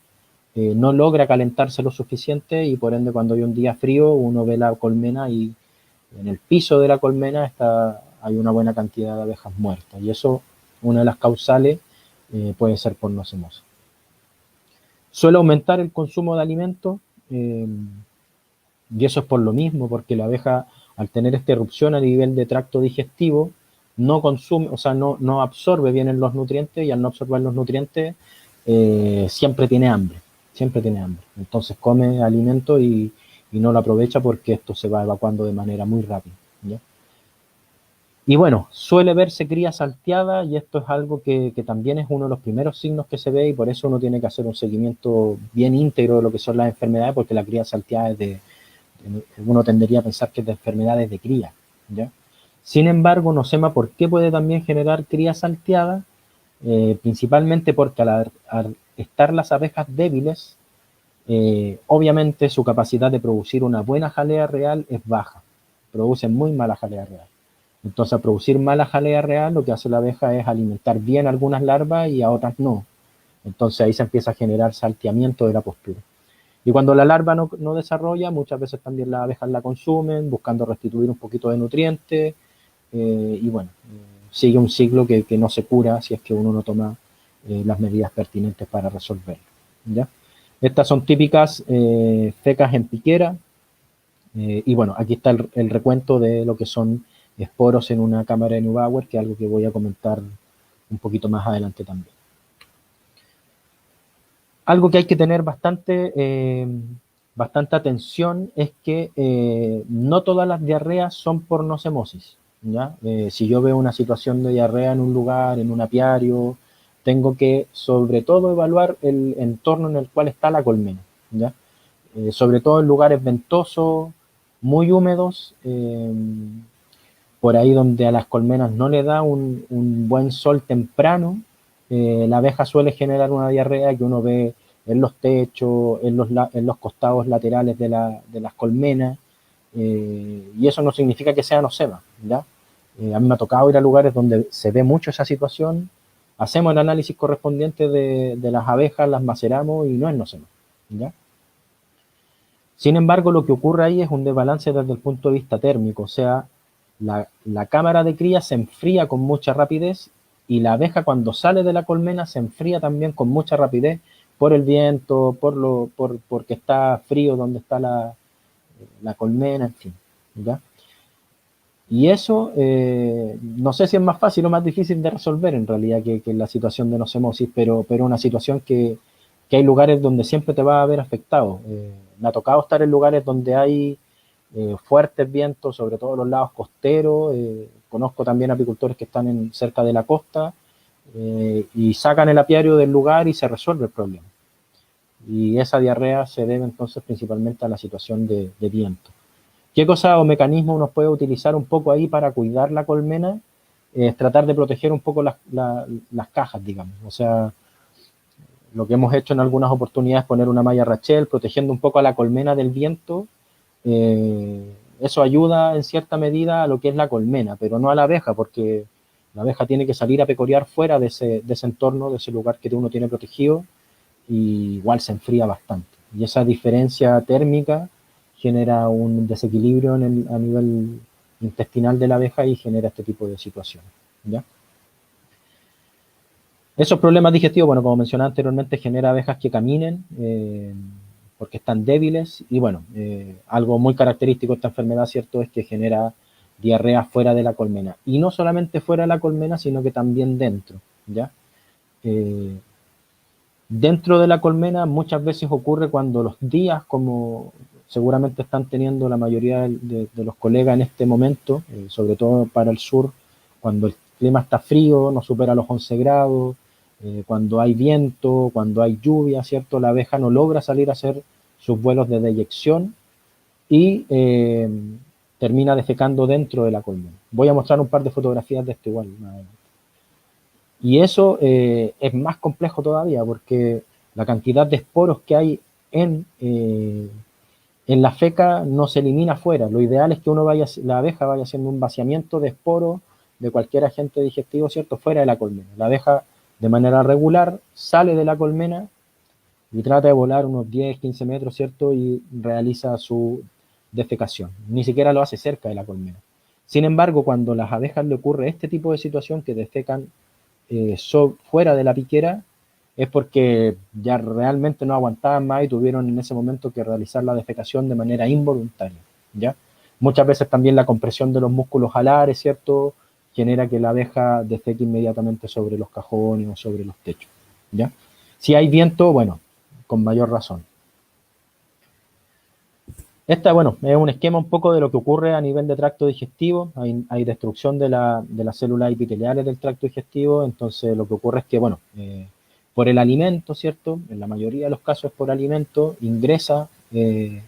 no logra calentarse lo suficiente y por ende cuando hay un día frío uno ve la colmena y en el piso de la colmena hay una buena cantidad de abejas muertas y eso, una de las causales, puede ser por nocemosis. Suele aumentar el consumo de alimentos y eso es por lo mismo, porque la abeja al tener esta erupción a nivel de tracto digestivo no consume, o sea, no absorbe bien los nutrientes y al no absorber los nutrientes siempre tiene hambre, Entonces come alimento y no lo aprovecha porque esto se va evacuando de manera muy rápida, ¿ya? Y bueno, suele verse cría salteada y esto es algo que también es uno de los primeros signos que se ve y por eso uno tiene que hacer un seguimiento bien íntegro de lo que son las enfermedades porque la cría salteada uno tendería a pensar que es de enfermedades de cría, ¿ya? Sin embargo, nosema por qué puede también generar cría salteada, principalmente porque al estar las abejas débiles, obviamente su capacidad de producir una buena jalea real es baja, producen muy mala jalea real. Entonces, al producir mala jalea real, lo que hace la abeja es alimentar bien a algunas larvas y a otras no. Entonces ahí se empieza a generar salteamiento de la postura. Y cuando la larva no desarrolla, muchas veces también las abejas la consumen, buscando restituir un poquito de nutrientes, y bueno, sigue un ciclo que no se cura si es que uno no toma las medidas pertinentes para resolverlo, ¿ya? Estas son típicas fecas en piquera, y bueno, aquí está el recuento de lo que son esporos en una cámara de Neubauer, que es algo que voy a comentar un poquito más adelante también. Algo que hay que tener bastante atención es que no todas las diarreas son por nocemosis, ¿ya? Si yo veo una situación de diarrea en un lugar, en un apiario, tengo que sobre todo evaluar el entorno en el cual está la colmena, ¿ya? Sobre todo en lugares ventosos, muy húmedos, por ahí donde a las colmenas no le da un buen sol temprano, la abeja suele generar una diarrea que uno ve en los techos, en los costados laterales de las colmenas, y eso no significa que sea nosema, ¿ya? A mí me ha tocado ir a lugares donde se ve mucho esa situación, hacemos el análisis correspondiente de las abejas, las maceramos y no es nosema, ¿ya? Sin embargo, lo que ocurre ahí es un desbalance desde el punto de vista térmico, o sea, la cámara de cría se enfría con mucha rapidez y la abeja cuando sale de la colmena se enfría también con mucha rapidez por el viento, porque está frío donde está la colmena, en fin, ¿ya? Y eso, no sé si es más fácil o más difícil de resolver en realidad que la situación de nocemosis, pero una situación que hay lugares donde siempre te va a ver afectado. Me ha tocado estar en lugares donde hay fuertes vientos, sobre todo en los lados costeros. Conozco también apicultores que están cerca de la costa y sacan el apiario del lugar y se resuelve el problema. Y esa diarrea se debe entonces principalmente a la situación de viento. ¿Qué cosa o mecanismo uno puede utilizar un poco ahí para cuidar la colmena? Es tratar de proteger un poco las cajas, digamos. O sea, lo que hemos hecho en algunas oportunidades es poner una malla Rachel, protegiendo un poco a la colmena del viento. Eso ayuda en cierta medida a lo que es la colmena, pero no a la abeja, porque la abeja tiene que salir a pecorear fuera de ese entorno, de ese lugar que uno tiene protegido, y igual se enfría bastante. Y esa diferencia térmica genera un desequilibrio a nivel intestinal de la abeja y genera este tipo de situaciones, ¿ya? Esos problemas digestivos, bueno, como mencionaba anteriormente, genera abejas que caminen porque están débiles y bueno, algo muy característico de esta enfermedad, ¿cierto?, es que genera diarrea fuera de la colmena. Y no solamente fuera de la colmena, sino que también dentro, ¿ya? Dentro de la colmena muchas veces ocurre cuando los días, como seguramente están teniendo la mayoría de los colegas en este momento, sobre todo para el sur, cuando el clima está frío, no supera los 11 grados, cuando hay viento, cuando hay lluvia, ¿cierto? La abeja no logra salir a hacer sus vuelos de deyección y termina defecando dentro de la colmena. Voy a mostrar un par de fotografías de esto igual. Y eso es más complejo todavía porque la cantidad de esporos que hay en la feca no se elimina afuera. Lo ideal es que la abeja vaya haciendo un vaciamiento de esporos de cualquier agente digestivo, ¿cierto?, fuera de la colmena. La abeja de manera regular sale de la colmena y trata de volar unos 10, 15 metros, ¿cierto?, y realiza su defecación. Ni siquiera lo hace cerca de la colmena. Sin embargo, cuando a las abejas le ocurre este tipo de situación, que defecan fuera de la piquera, es porque ya realmente no aguantaban más y tuvieron en ese momento que realizar la defecación de manera involuntaria, ¿ya? Muchas veces también la compresión de los músculos alares, ¿cierto?, genera que la abeja defeque inmediatamente sobre los cajones o sobre los techos, ¿ya? Si hay viento, bueno, con mayor razón. Bueno, es un esquema un poco de lo que ocurre a nivel de tracto digestivo. Hay destrucción de las células epiteliales del tracto digestivo. Entonces, lo que ocurre es que, bueno, por el alimento, ¿cierto? En la mayoría de los casos por alimento, ingresa el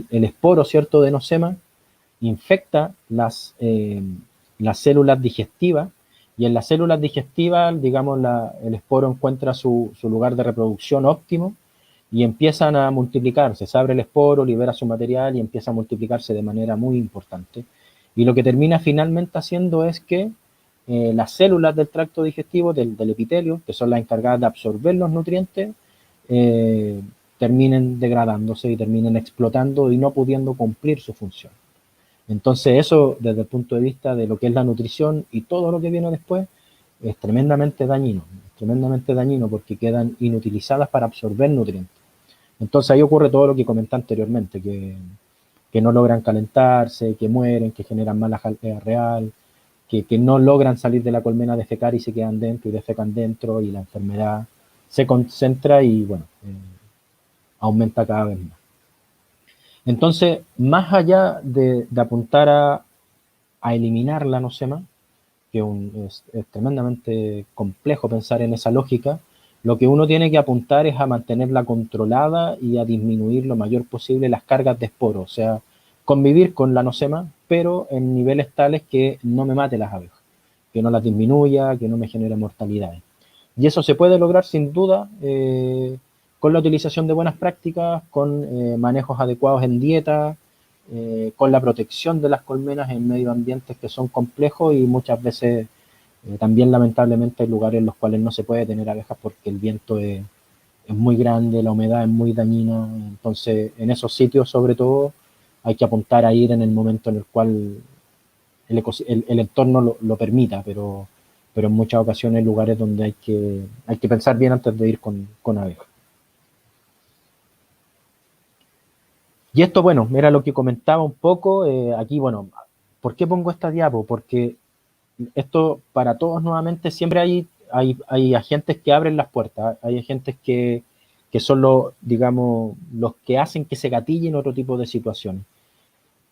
esporo, ¿cierto?, de nosema, infecta las células digestivas, y en las células digestivas, digamos, el esporo encuentra su lugar de reproducción óptimo y empiezan a multiplicarse. Se abre el esporo, libera su material y empieza a multiplicarse de manera muy importante. Y lo que termina finalmente haciendo es que las células del tracto digestivo, del epitelio, que son las encargadas de absorber los nutrientes, terminen degradándose y terminen explotando y no pudiendo cumplir su función. Entonces eso, desde el punto de vista de lo que es la nutrición y todo lo que viene después, es tremendamente dañino porque quedan inutilizadas para absorber nutrientes. Entonces ahí ocurre todo lo que comenté anteriormente, que no logran calentarse, que mueren, que generan mala jalea real, que no logran salir de la colmena a defecar y se quedan dentro y defecan dentro y la enfermedad se concentra y bueno, aumenta cada vez más. Entonces, más allá de apuntar a eliminar la nosema, que es tremendamente complejo pensar en esa lógica, lo que uno tiene que apuntar es a mantenerla controlada y a disminuir lo mayor posible las cargas de esporos, o sea, convivir con la nosema, pero en niveles tales que no me mate las abejas, que no las disminuya, que no me genere mortalidades. Y eso se puede lograr sin duda con la utilización de buenas prácticas, con manejos adecuados en dieta, con la protección de las colmenas en medio ambientes que son complejos y muchas veces también lamentablemente hay lugares en los cuales no se puede tener abejas porque el viento es muy grande, la humedad es muy dañina. Entonces en esos sitios sobre todo hay que apuntar a ir en el momento en el cual el entorno lo permita, pero en muchas ocasiones hay lugares donde hay que pensar bien antes de ir con abejas. Y esto, bueno, era lo que comentaba un poco. Aquí, bueno, ¿por qué pongo esta diapo? Porque esto para todos nuevamente siempre hay agentes que abren las puertas, hay agentes que son digamos, los que hacen que se gatillen otro tipo de situaciones.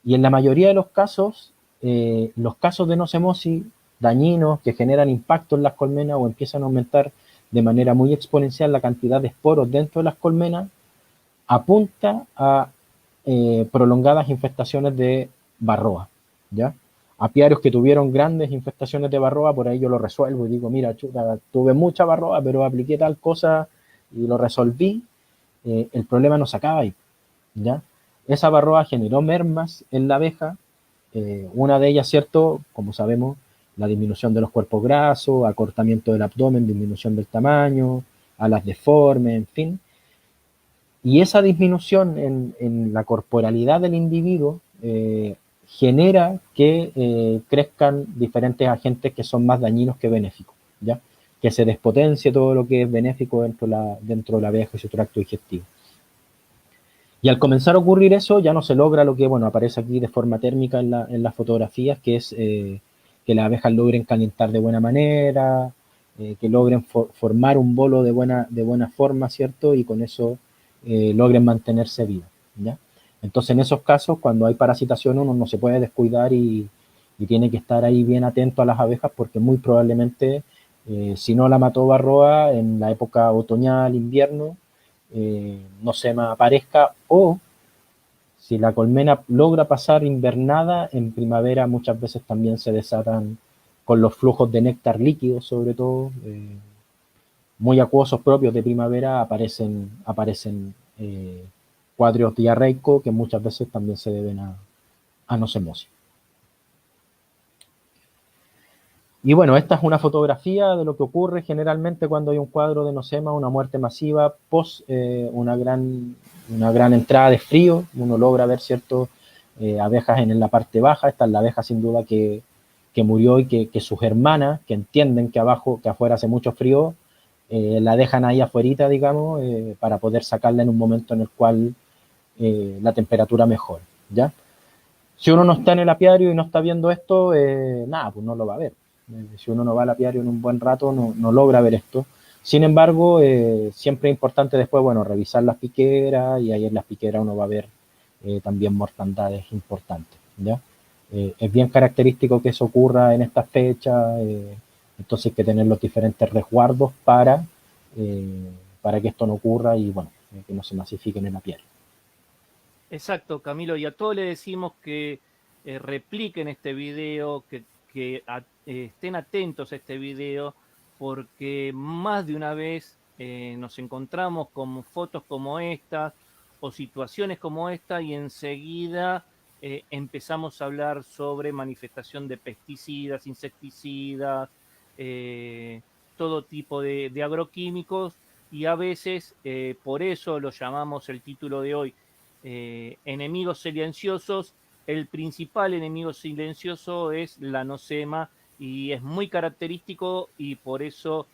Y en la mayoría de los casos de nocemosis dañinos que generan impacto en las colmenas o empiezan a aumentar de manera muy exponencial la cantidad de esporos dentro de las colmenas, apunta a prolongadas infestaciones de varroa, ¿ya? apiarios que tuvieron grandes infestaciones de varroa, por ahí yo lo resuelvo y digo, mira, chuta, tuve mucha varroa, pero apliqué tal cosa y lo resolví, el problema no se acaba ahí, ¿ya? Esa varroa generó mermas en la abeja, una de ellas, ¿cierto? Como sabemos, la disminución de los cuerpos grasos, acortamiento del abdomen, disminución del tamaño, alas deformes, en fin. Y esa disminución en la corporalidad del individuo genera que crezcan diferentes agentes que son más dañinos que benéficos, ¿ya? Que se despotencie todo lo que es benéfico dentro de la abeja y su tracto digestivo. Y al comenzar a ocurrir eso, ya no se logra lo que, bueno, aparece aquí de forma térmica en las fotografías, que es que las abejas logren calentar de buena manera, que logren formar un bolo de buena forma, ¿cierto? Y con eso logren mantenerse vivas, ¿ya? Entonces, en esos casos, cuando hay parasitación, uno no se puede descuidar y tiene que estar ahí bien atento a las abejas porque muy probablemente, si no la mató varroa en la época otoñal, invierno, no se me aparezca, o si la colmena logra pasar invernada, en primavera muchas veces también se desatan con los flujos de néctar líquido, sobre todo, muy acuosos propios de primavera, aparecen cuadros diarreicos que muchas veces también se deben a nocemosis. Y bueno, esta es una fotografía de lo que ocurre generalmente cuando hay un cuadro de nosema, una muerte masiva, post una gran entrada de frío. Uno logra ver ciertas abejas en la parte baja. Esta es la abeja sin duda que murió y que sus hermanas, que entienden que afuera hace mucho frío, la dejan ahí afuerita, digamos, para poder sacarla en un momento en el cual la temperatura mejora, ¿ya? Si uno no está en el apiario y no está viendo esto, nada, pues no lo va a ver. Si uno no va al apiario en un buen rato, no logra ver esto. Sin embargo, siempre es importante después, bueno, revisar las piqueras, y ahí en las piqueras uno va a ver también mortandades importantes, ¿ya? Es bien característico que eso ocurra en esta fecha, entonces hay que tener los diferentes resguardos para que esto no ocurra y, bueno, que no se masifique en el apiario. Exacto, Camilo, y a todos les decimos que repliquen este video, que estén atentos a este video, porque más de una vez nos encontramos con fotos como estas o situaciones como esta y enseguida empezamos a hablar sobre manifestación de pesticidas, insecticidas, todo tipo de agroquímicos, y a veces por eso lo llamamos el título de hoy, enemigos silenciosos. El principal enemigo silencioso es la nosema y es muy característico, y por eso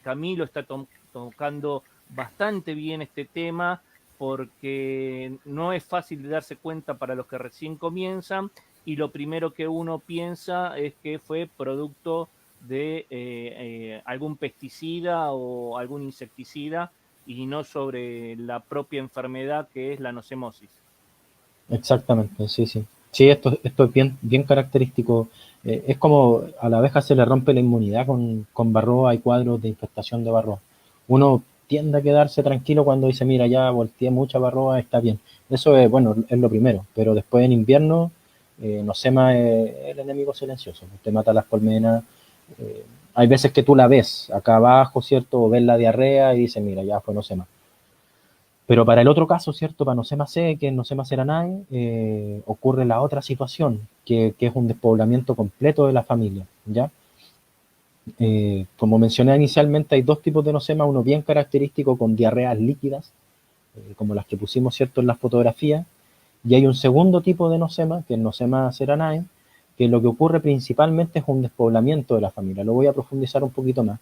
Camilo está tocando bastante bien este tema, porque no es fácil de darse cuenta para los que recién comienzan, y lo primero que uno piensa es que fue producto de algún pesticida o algún insecticida, y no sobre la propia enfermedad que es la nocemosis. Exactamente, sí, sí. Sí, esto es bien característico. Es como a la abeja se le rompe la inmunidad con varroa y cuadros de infestación de varroa. Uno tiende a quedarse tranquilo cuando dice, mira, ya volteé mucha varroa, está bien. Eso es, bueno, es lo primero. Pero después en invierno, nosema es el enemigo silencioso. Usted mata las colmenas. Hay veces que tú la ves acá abajo, ¿cierto? O ves la diarrea y dices, mira, ya fue nosema. Pero para el otro caso, ¿cierto? Para Nosema C, que es Nosema ceranae, ocurre la otra situación, que es un despoblamiento completo de la familia, ¿ya? Como mencioné inicialmente, hay dos tipos de Nosema, uno bien característico con diarreas líquidas, como las que pusimos, ¿cierto?, en las fotografías, y hay un segundo tipo de Nosema, que es Nosema ceranae, que lo que ocurre principalmente es un despoblamiento de la familia. Lo voy a profundizar un poquito más.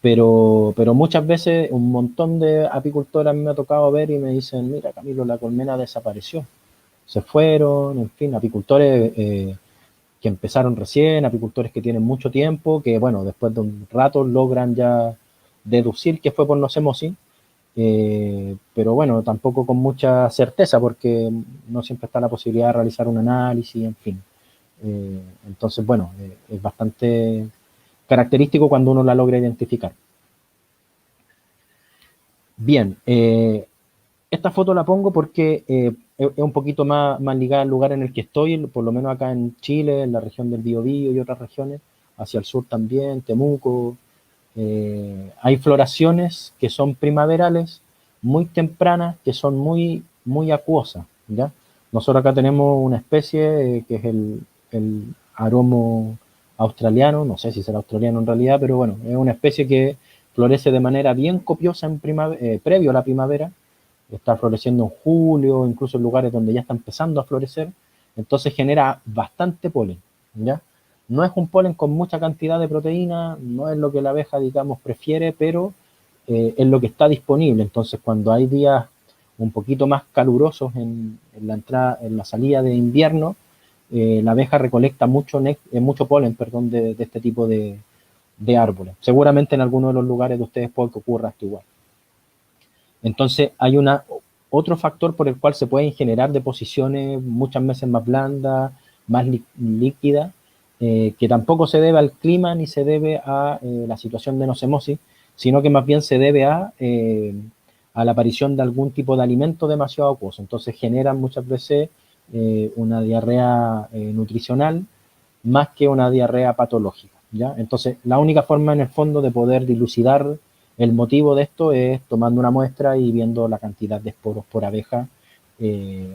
Pero muchas veces un montón de apicultores a mí me ha tocado ver y me dicen, mira Camilo, la colmena desapareció. Se fueron, en fin, apicultores que empezaron recién, apicultores que tienen mucho tiempo, que bueno, después de un rato logran ya deducir que fue por nocemosis, pero bueno, tampoco con mucha certeza porque no siempre está la posibilidad de realizar un análisis, en fin. Entonces, bueno, es bastante característico cuando uno la logra identificar. Bien, esta foto la pongo porque es un poquito más ligada al lugar en el que estoy, por lo menos acá en Chile, en la región del Biobío y otras regiones, hacia el sur también, Temuco. Hay floraciones que son primaverales, muy tempranas, que son muy acuosas, ¿ya? Nosotros acá tenemos una especie que es el aromo australiano, no sé si será australiano en realidad, pero bueno, es una especie que florece de manera bien copiosa previo a la primavera, está floreciendo en julio, incluso en lugares donde ya está empezando a florecer, entonces genera bastante polen, ¿ya? No es un polen con mucha cantidad de proteína, no es lo que la abeja, digamos, prefiere, pero es lo que está disponible. Entonces, cuando hay días un poquito más calurosos en la salida de invierno, la abeja recolecta mucho polen, perdón, de este tipo de árboles. Seguramente en alguno de los lugares de ustedes puede que ocurra esto igual. Entonces, hay otro factor por el cual se pueden generar deposiciones muchas veces más blandas, más líquidas, que tampoco se debe al clima ni se debe a la situación de nocemosis, sino que más bien se debe a la aparición de algún tipo de alimento demasiado acuoso. Entonces generan muchas veces una diarrea nutricional más que una diarrea patológica, ¿ya? Entonces, la única forma en el fondo de poder dilucidar el motivo de esto es tomando una muestra y viendo la cantidad de esporos por abeja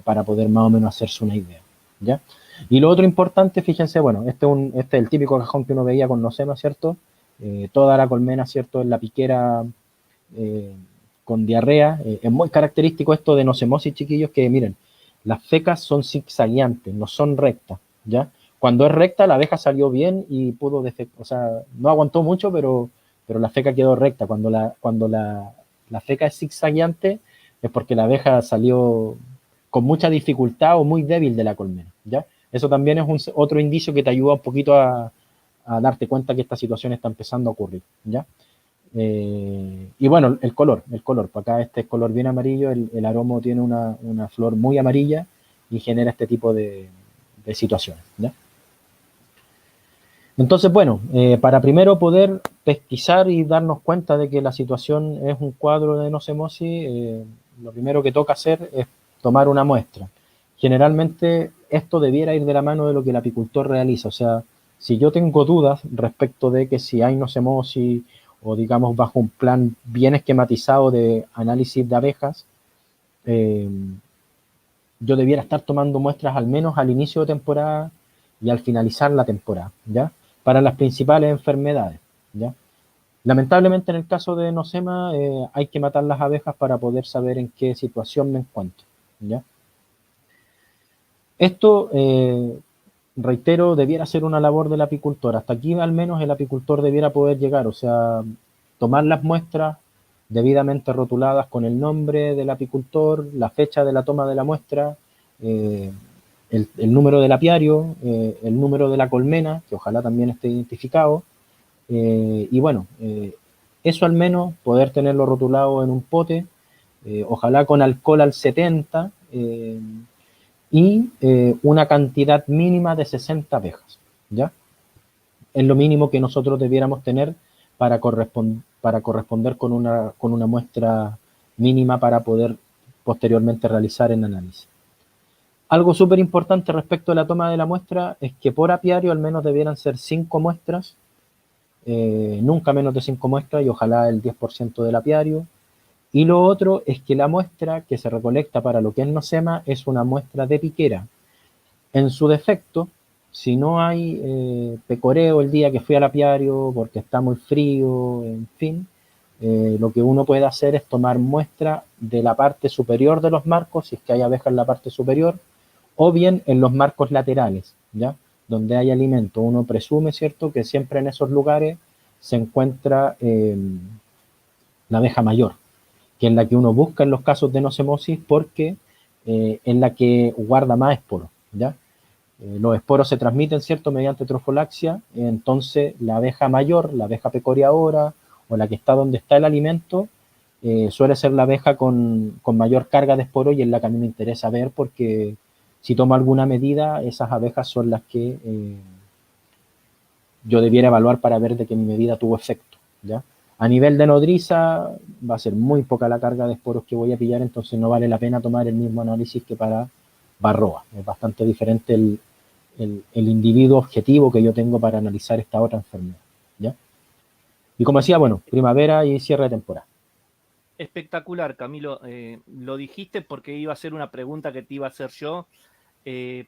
para poder más o menos hacerse una idea, ¿ya? Y lo otro importante, fíjense, bueno, este es el típico cajón que uno veía con nosema, ¿cierto? Toda la colmena, ¿cierto? En la piquera con diarrea. Es muy característico esto de nocemosis, chiquillos, que miren, las fecas son zigzagueantes, no son rectas, ¿ya? Cuando es recta, la abeja salió bien y pudo defecar, o sea, no aguantó mucho, pero la feca quedó recta. Cuando la feca es zigzagueante, es porque la abeja salió con mucha dificultad o muy débil de la colmena, ¿ya? Eso también es otro indicio que te ayuda un poquito a darte cuenta que esta situación está empezando a ocurrir, ¿ya? Y bueno, el color, para acá este es color bien amarillo, el aromo tiene una flor muy amarilla y genera este tipo de situaciones, ¿ya? Entonces, bueno, para primero poder pesquisar y darnos cuenta de que la situación es un cuadro de nocemosis, lo primero que toca hacer es tomar una muestra. Generalmente esto debiera ir de la mano de lo que el apicultor realiza, o sea, si yo tengo dudas respecto de que si hay nocemosis o digamos bajo un plan bien esquematizado de análisis de abejas, eh, yo debiera estar tomando muestras al menos al inicio de temporada y al finalizar la temporada, ¿ya? Para las principales enfermedades, ¿ya? Lamentablemente en el caso de nosema hay que matar las abejas para poder saber en qué situación me encuentro, ¿ya? Esto, reitero, debiera ser una labor del apicultor. Hasta aquí al menos el apicultor debiera poder llegar, o sea, tomar las muestras debidamente rotuladas con el nombre del apicultor, la fecha de la toma de la muestra, eh, el número del apiario, el número de la colmena, que ojalá también esté identificado, y bueno, eso al menos, poder tenerlo rotulado en un pote, ojalá con alcohol al 70, y una cantidad mínima de 60 abejas, ¿ya? Es lo mínimo que nosotros debiéramos tener para corresponder con una muestra mínima para poder posteriormente realizar el análisis. Algo súper importante respecto a la toma de la muestra es que por apiario al menos debieran ser 5 muestras, nunca menos de 5 muestras y ojalá el 10% del apiario. Y lo otro es que la muestra que se recolecta para lo que es nosema es una muestra de piquera. En su defecto, si no hay pecoreo el día que fui al apiario porque está muy frío, en fin, lo que uno puede hacer es tomar muestra de la parte superior de los marcos, si es que hay abejas en la parte superior, o bien en los marcos laterales, ¿ya? Donde hay alimento. Uno presume, ¿cierto?, que siempre en esos lugares se encuentra la abeja mayor, que es la que uno busca en los casos de nocemosis porque es la que guarda más esporos, ¿ya? Los esporos se transmiten, ¿cierto?, mediante trofolaxia, entonces la abeja mayor, la abeja pecoreadora o la que está donde está el alimento, suele ser la abeja con mayor carga de esporos y es la que a mí me interesa ver porque si tomo alguna medida, esas abejas son las que yo debiera evaluar para ver de que mi medida tuvo efecto, ¿ya? A nivel de nodriza va a ser muy poca la carga de esporos que voy a pillar, entonces no vale la pena tomar el mismo análisis que para varroa. Es bastante diferente el individuo objetivo que yo tengo para analizar esta otra enfermedad, ¿ya? Y como decía, bueno, primavera y cierre de temporada. Espectacular, Camilo. Lo dijiste porque iba a ser una pregunta que te iba a hacer yo.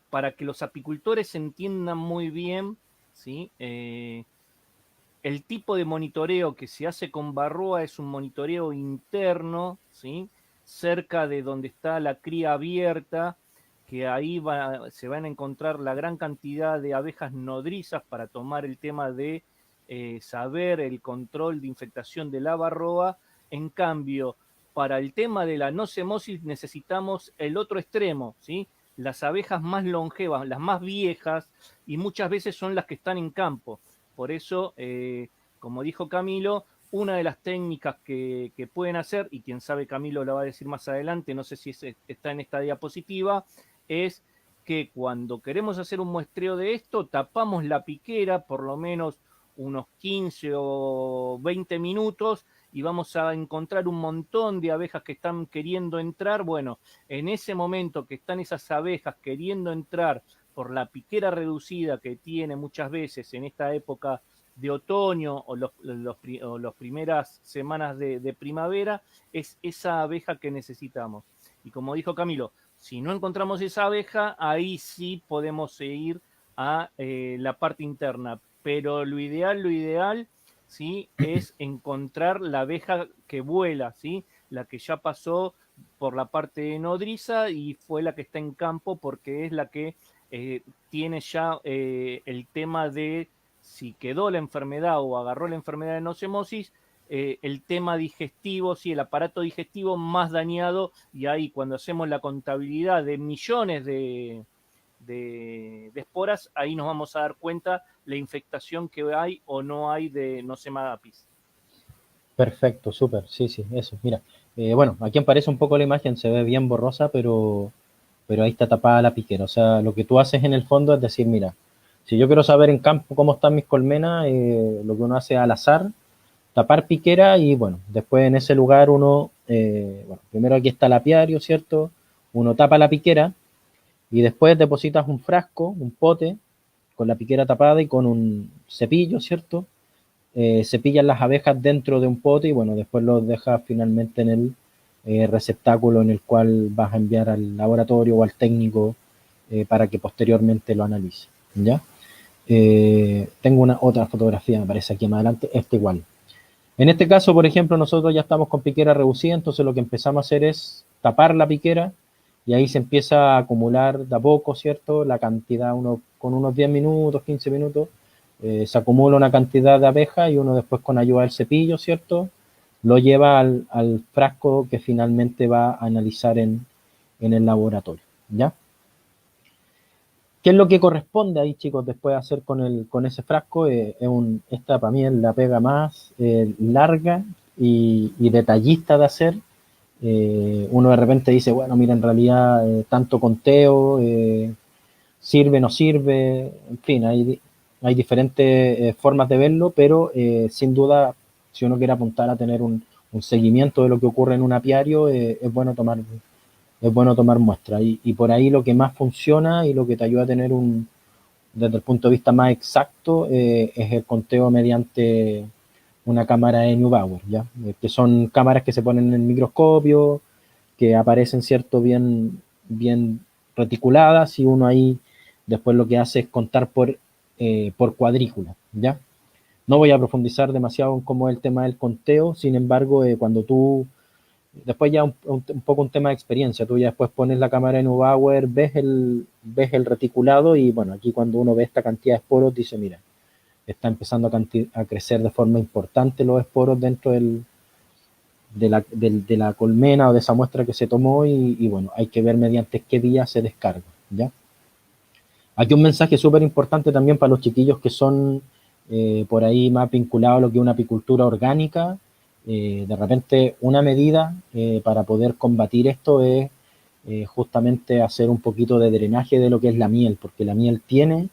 Para que los apicultores entiendan muy bien, ¿sí? El tipo de monitoreo que se hace con Varroa es un monitoreo interno, ¿sí? Cerca de donde está la cría abierta, que ahí se van a encontrar la gran cantidad de abejas nodrizas para tomar el tema de saber el control de infectación de la Varroa. En cambio, para el tema de la nocemosis necesitamos el otro extremo, ¿sí? Las abejas más longevas, las más viejas, y muchas veces son las que están en campo. Por eso, como dijo Camilo, una de las técnicas que pueden hacer, y quien sabe Camilo lo va a decir más adelante, no sé si está en esta diapositiva, es que cuando queremos hacer un muestreo de esto, tapamos la piquera por lo menos unos 15 o 20 minutos y vamos a encontrar un montón de abejas que están queriendo entrar. Bueno, en ese momento que están esas abejas queriendo entrar por la piquera reducida que tiene muchas veces en esta época de otoño o las primeras semanas de primavera, es esa abeja que necesitamos. Y como dijo Camilo, si no encontramos esa abeja, ahí sí podemos ir a la parte interna. Pero lo ideal, ¿sí? Es encontrar la abeja que vuela, ¿sí? La que ya pasó por la parte nodriza y fue la que está en campo porque es la que tiene ya el tema de si quedó la enfermedad o agarró la enfermedad de nocemosis, el tema digestivo, sí, el aparato digestivo más dañado, y ahí cuando hacemos la contabilidad de millones de esporas, ahí nos vamos a dar cuenta la infectación que hay o no hay de Nosema apis. Perfecto, súper, sí, sí, eso. Mira, bueno, aquí aparece un poco la imagen, se ve bien borrosa, pero ahí está tapada la piquera. O sea, lo que tú haces en el fondo es decir, mira, si yo quiero saber en campo cómo están mis colmenas, lo que uno hace al azar, tapar piquera y bueno, después en ese lugar uno, bueno, primero aquí está el apiario, ¿cierto? Uno tapa la piquera y después depositas un frasco, un pote, con la piquera tapada y con un cepillo, ¿cierto? Cepillas las abejas dentro de un pote y bueno, después los dejas finalmente en el receptáculo en el cual vas a enviar al laboratorio o al técnico para que posteriormente lo analice, ¿ya? Tengo una otra fotografía, me parece aquí más adelante, esta igual. En este caso, por ejemplo, nosotros ya estamos con piquera reducida, entonces lo que empezamos a hacer es tapar la piquera y ahí se empieza a acumular de a poco, ¿cierto? La cantidad, con unos 10 minutos, 15 minutos, se acumula una cantidad de abejas y uno después con ayuda del cepillo, ¿cierto? Lo lleva al frasco que finalmente va a analizar en el laboratorio, ¿ya? ¿Qué es lo que corresponde ahí, chicos, después de hacer con ese frasco? Esta para mí es la pega más larga y detallista de hacer. Uno de repente dice, bueno, mira, en realidad tanto conteo, sirve, no sirve, en fin, hay diferentes formas de verlo, pero sin duda, si uno quiere apuntar a tener un seguimiento de lo que ocurre en un apiario, es bueno tomar muestras. Y por ahí lo que más funciona y lo que te ayuda a tener desde el punto de vista más exacto, es el conteo mediante una cámara de Neubauer, ¿ya? Que son cámaras que se ponen en el microscopio, que aparecen, ¿cierto?, bien reticuladas y uno ahí después lo que hace es contar por cuadrícula, ¿ya? No voy a profundizar demasiado en cómo es el tema del conteo, sin embargo, cuando tú después ya un poco un tema de experiencia. Tú ya después pones la cámara en Neubauer, ves el reticulado y bueno, aquí cuando uno ve esta cantidad de esporos dice, mira, está empezando a crecer de forma importante los esporos dentro de la colmena o de esa muestra que se tomó y bueno, hay que ver mediante qué día se descarga, ¿ya? Aquí un mensaje súper importante también para los chiquillos que son por ahí más vinculados a lo que es una apicultura orgánica. De repente una medida para poder combatir esto es justamente hacer un poquito de drenaje de lo que es la miel, porque la miel tiene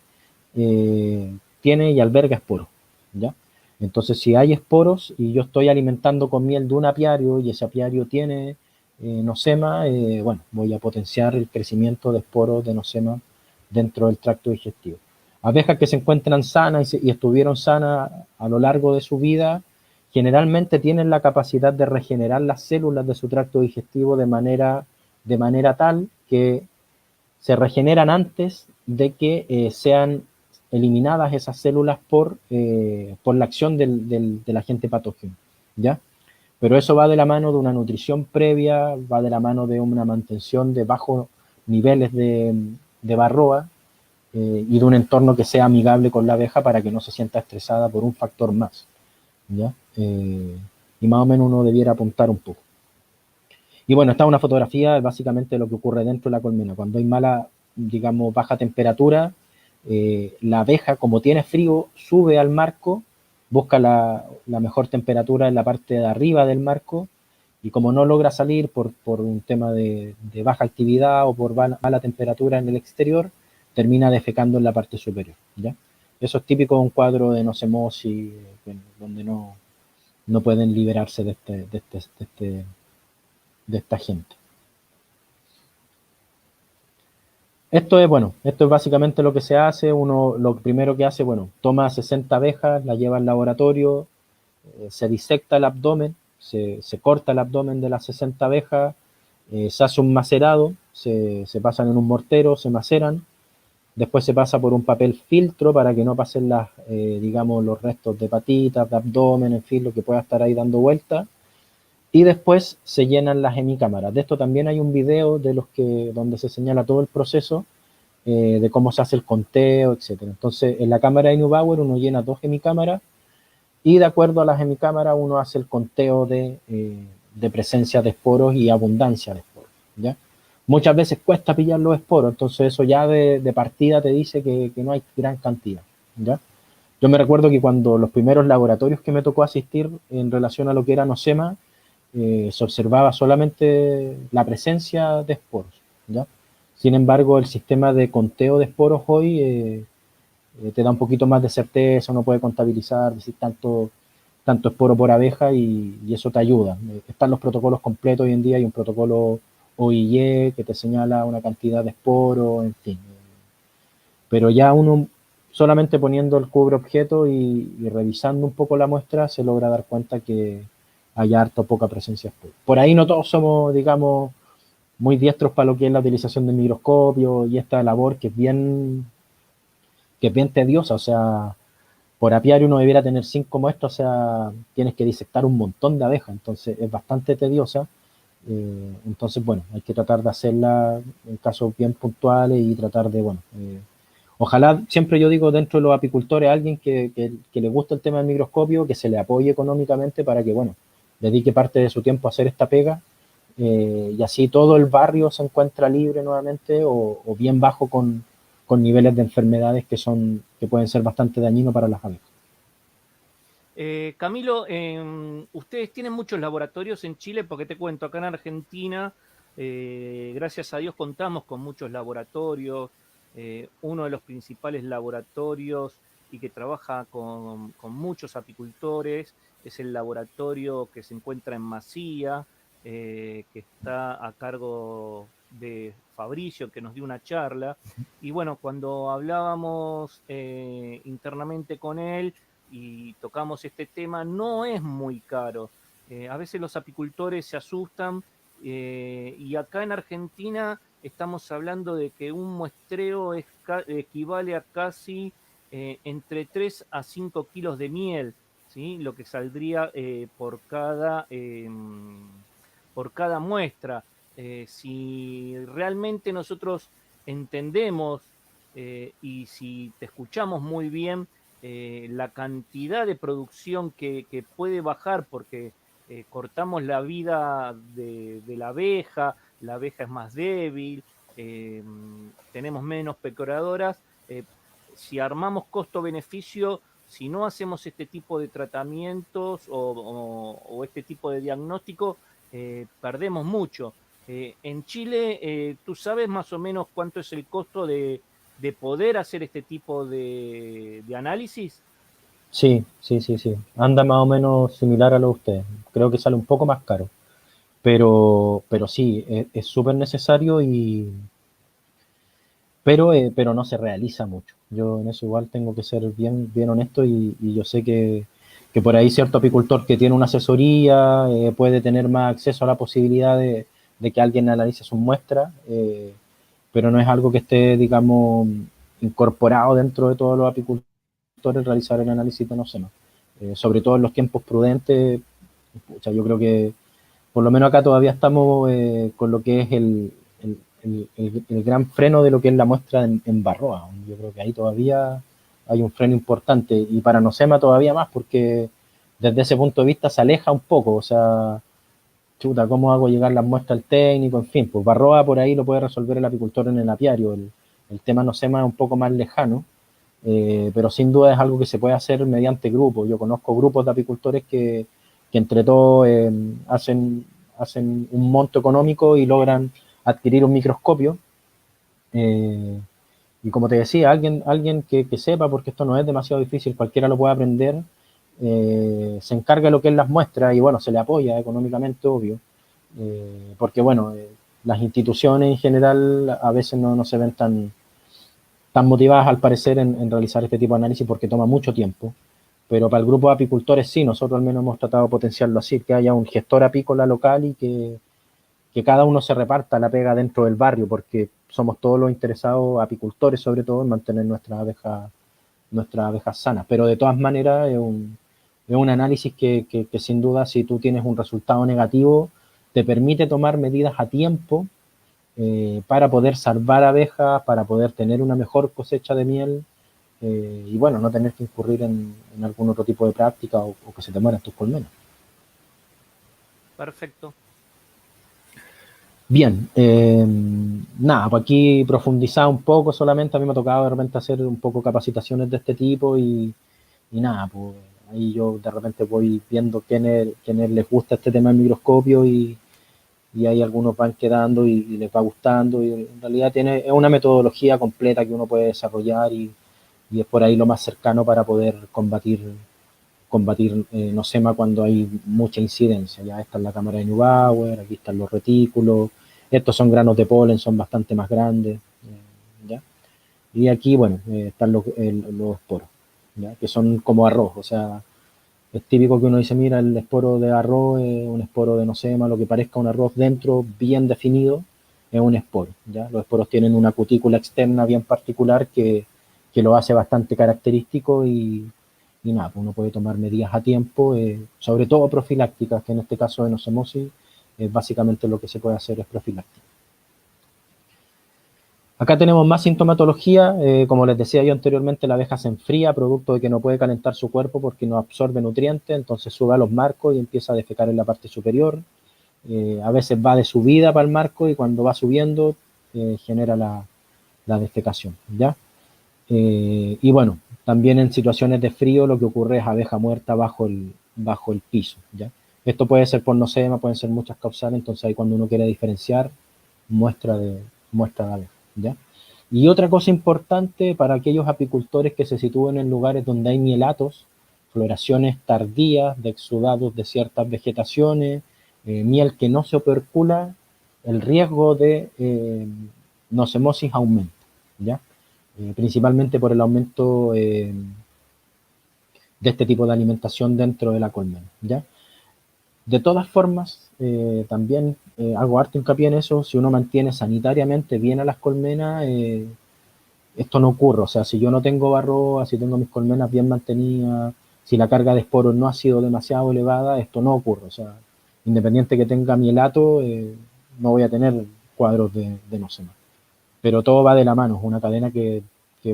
y alberga esporos, ¿ya? Entonces, si hay esporos y yo estoy alimentando con miel de un apiario y ese apiario tiene nosema, bueno, voy a potenciar el crecimiento de esporos de nosema dentro del tracto digestivo. Abejas que se encuentran sanas y estuvieron sanas a lo largo de su vida, generalmente tienen la capacidad de regenerar las células de su tracto digestivo de manera tal que se regeneran antes de que sean eliminadas esas células por la acción del agente patógeno, ¿ya? Pero eso va de la mano de una nutrición previa, va de la mano de una mantención de bajos niveles de varroa y de un entorno que sea amigable con la abeja para que no se sienta estresada por un factor más, ¿ya? Y más o menos uno debiera apuntar un poco. Y bueno, esta es una fotografía básicamente de lo que ocurre dentro de la colmena. Cuando hay mala, digamos, baja temperatura, la abeja, como tiene frío, sube al marco, busca la mejor temperatura en la parte de arriba del marco, y como no logra salir por un tema de baja actividad o por mala temperatura en el exterior, termina defecando en la parte superior, ¿ya? Eso es típico de un cuadro de nocemosis, donde no pueden liberarse de esta gente. Esto es básicamente lo que se hace. Uno lo primero que hace, bueno, toma 60 abejas, la lleva al laboratorio, se disecta el abdomen, se corta el abdomen de las 60 abejas, se hace un macerado, se pasan en un mortero, se maceran, después se pasa por un papel filtro para que no pasen digamos, los restos de patitas, de abdomen, en fin, lo que pueda estar ahí dando vueltas. Y después se llenan las hemicámaras. De esto también hay un video donde se señala todo el proceso de cómo se hace el conteo, etcétera. Entonces, en la cámara de Neubauer uno llena 2 hemicámaras y de acuerdo a las hemicámaras uno hace el conteo de presencia de esporos y abundancia de esporos, ¿ya? Muchas veces cuesta pillar los esporos, entonces eso ya de partida te dice que no hay gran cantidad, ¿ya? Yo me recuerdo que cuando los primeros laboratorios que me tocó asistir en relación a lo que era nosema, se observaba solamente la presencia de esporos, ¿ya? Sin embargo, el sistema de conteo de esporos hoy te da un poquito más de certeza, uno puede contabilizar, decir tanto esporo por abeja y eso te ayuda. Están los protocolos completos hoy en día, hay un protocolo OIE que te señala una cantidad de esporos, en fin. Pero ya uno solamente poniendo el cubre objeto y revisando un poco la muestra se logra dar cuenta que hay harto poca presencia de esporo. Por ahí no todos somos, digamos, muy diestros para lo que es la utilización del microscopio y esta labor que es bien tediosa, o sea, por apiario uno debiera tener 5 muestras, o sea, tienes que disectar un montón de abejas, entonces es bastante tediosa. Entonces, bueno, hay que tratar de hacerla en casos bien puntuales y tratar de, bueno, ojalá, siempre yo digo, dentro de los apicultores, alguien que le guste el tema del microscopio, que se le apoye económicamente para que, bueno, dedique parte de su tiempo a hacer esta pega, y así todo el barrio se encuentra libre nuevamente o bien bajo con niveles de enfermedades que pueden ser bastante dañinos para las abejas. Camilo, ustedes tienen muchos laboratorios en Chile, porque te cuento, acá en Argentina, gracias a Dios contamos con muchos laboratorios. Uno de los principales laboratorios y que trabaja con muchos apicultores es el laboratorio que se encuentra en Masía, que está a cargo de Fabricio, que nos dio una charla. Y bueno, cuando hablábamos internamente con él, y tocamos este tema, no es muy caro. A veces los apicultores se asustan y acá en Argentina estamos hablando de que un muestreo equivale a casi entre 3 a 5 kilos de miel, ¿sí? Lo que saldría por cada muestra. Si realmente nosotros entendemos y si te escuchamos muy bien, la cantidad de producción que puede bajar porque cortamos la vida de la abeja es más débil, tenemos menos pecoradoras. Si armamos costo-beneficio, si no hacemos este tipo de tratamientos o este tipo de diagnóstico, perdemos mucho. En Chile, ¿tú sabes más o menos cuánto es el costo de poder hacer este tipo de análisis? Sí, sí, sí, sí. Anda más o menos similar a lo de ustedes. Creo que sale un poco más caro. Pero sí, es súper necesario pero no se realiza mucho. Yo en eso igual tengo que ser bien, bien honesto y yo sé que por ahí cierto apicultor que tiene una asesoría puede tener más acceso a la posibilidad de que alguien analice sus muestras, pero no es algo que esté, digamos, incorporado dentro de todos los apicultores realizar el análisis de noceno. Sobre todo en los tiempos prudentes, pucha, yo creo que por lo menos acá todavía estamos con lo que es el gran freno de lo que es la muestra en Barroa. Yo creo que ahí todavía hay un freno importante y para Nocema todavía más porque desde ese punto de vista se aleja un poco, o sea, chuta, ¿cómo hago llegar las muestras al técnico? En fin, pues Barroa por ahí lo puede resolver el apicultor en el apiario, el tema Nocema es un poco más lejano, pero sin duda es algo que se puede hacer mediante grupos. Yo conozco grupos de apicultores que entre todos hacen un monto económico y logran adquirir un microscopio. Eh, y como te decía, alguien que sepa, porque esto no es demasiado difícil, cualquiera lo puede aprender, se encarga de lo que es las muestras y bueno, se le apoya económicamente, obvio, porque bueno, las instituciones en general a veces no se ven tan motivadas al parecer en realizar este tipo de análisis porque toma mucho tiempo. Pero para el grupo de apicultores sí, nosotros al menos hemos tratado de potenciarlo así, que haya un gestor apícola local y que cada uno se reparta la pega dentro del barrio, porque somos todos los interesados, apicultores sobre todo, en mantener nuestras abejas sanas. Pero de todas maneras es un análisis que sin duda si tú tienes un resultado negativo, te permite tomar medidas a tiempo para poder salvar abejas, para poder tener una mejor cosecha de miel y bueno, no tener que incurrir en algún otro tipo de práctica o que se te mueran tus colmenas. Perfecto. Bien, nada, pues aquí profundizar un poco solamente, a mí me ha tocado de repente hacer un poco capacitaciones de este tipo y nada, pues ahí yo de repente voy viendo quiénes les gusta este tema del microscopio y ahí algunos van quedando y les va gustando y en realidad es una metodología completa que uno puede desarrollar y es por ahí lo más cercano para poder combatir nosema cuando hay mucha incidencia. Ya está en la cámara de Neubauer, aquí están los retículos, estos son granos de polen, son bastante más grandes. ¿Ya? Y aquí, bueno, están los esporos, ¿ya? Que son como arroz, o sea, es típico que uno dice, mira, el esporo de arroz es un esporo de nosema, lo que parezca un arroz dentro bien definido es un esporo. ¿Ya? Los esporos tienen una cutícula externa bien particular que lo hace bastante característico y nada, pues uno puede tomar medidas a tiempo, sobre todo profilácticas, que en este caso de nosemosis, básicamente lo que se puede hacer es profiláctica. Acá tenemos más sintomatología, como les decía yo anteriormente, la abeja se enfría producto de que no puede calentar su cuerpo porque no absorbe nutrientes, entonces sube a los marcos y empieza a defecar en la parte superior. A veces va de subida para el marco y cuando va subiendo genera la defecación, ¿ya? Y bueno, también en situaciones de frío lo que ocurre es abeja muerta bajo el piso, ¿ya? Esto puede ser por nosema, pueden ser muchas causales, entonces ahí cuando uno quiere diferenciar, muestra de abeja, ¿ya? Y otra cosa importante para aquellos apicultores que se sitúen en lugares donde hay mielatos, floraciones tardías de exudados de ciertas vegetaciones, miel que no se opercula, el riesgo de nocemosis aumenta, ¿ya? Principalmente por el aumento de este tipo de alimentación dentro de la colmena, ¿ya? De todas formas, también hago harto hincapié en eso, si uno mantiene sanitariamente bien a las colmenas, esto no ocurre, o sea, si yo no tengo barroa, si tengo mis colmenas bien mantenidas, si la carga de esporos no ha sido demasiado elevada, esto no ocurre, o sea, independiente que tenga mielato, no voy a tener cuadros de nosema. Pero todo va de la mano, es una cadena que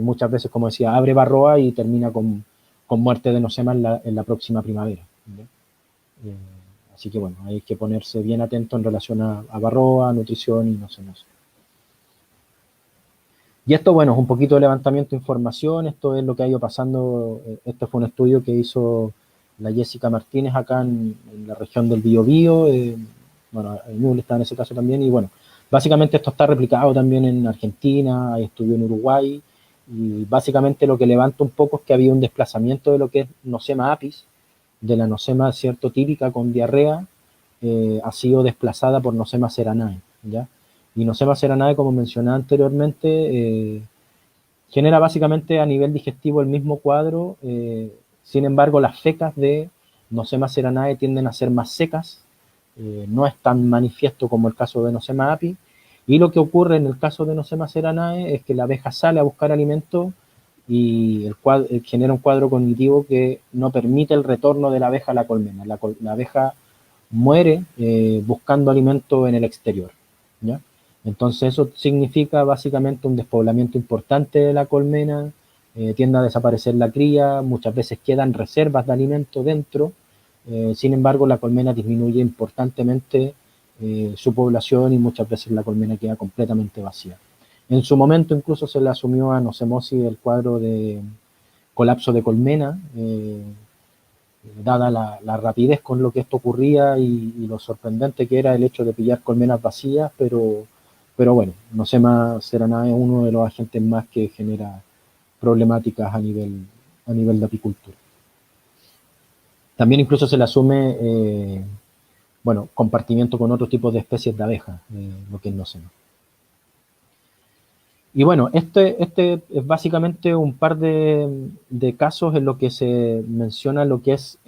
muchas veces, como decía, abre barroa y termina con muerte de nosema en la próxima primavera. Eh, así que bueno, hay que ponerse bien atento en relación a barroa, nutrición y nocemosis. Y esto, bueno, es un poquito de levantamiento de información, esto es lo que ha ido pasando, este fue un estudio que hizo la Jessica Martínez acá en la región del Biobío, bueno, Ñuble está en ese caso también, y bueno, básicamente esto está replicado también en Argentina, hay estudios en Uruguay, y básicamente lo que levanta un poco es que había un desplazamiento de lo que es Nosema apis, de la Nosema, cierto, típica con diarrea, ha sido desplazada por Nosema ceranae, ¿ya? Y Nosema ceranae, como mencioné anteriormente, genera básicamente a nivel digestivo el mismo cuadro, sin embargo las fecas de Nosema ceranae tienden a ser más secas, no es tan manifiesto como el caso de Nosema apis, y lo que ocurre en el caso de Nosema ceranae es que la abeja sale a buscar alimento y genera un cuadro cognitivo que no permite el retorno de la abeja a la colmena. La abeja muere buscando alimento en el exterior, ¿ya? Entonces eso significa básicamente un despoblamiento importante de la colmena, tiende a desaparecer la cría, muchas veces quedan reservas de alimento dentro, sin embargo la colmena disminuye importantemente su población y muchas veces la colmena queda completamente vacía. En su momento incluso se le asumió a Nocemosis el cuadro de colapso de colmena, dada la rapidez con lo que esto ocurría y lo sorprendente que era el hecho de pillar colmenas vacías, pero bueno, Nosema ceranae es uno de los agentes más que genera problemáticas a nivel de apicultura. También incluso se le asume, bueno, compartimiento con otros tipos de especies de abejas, lo que es Nosema. Y bueno, este es básicamente un par de casos en lo que se menciona lo que es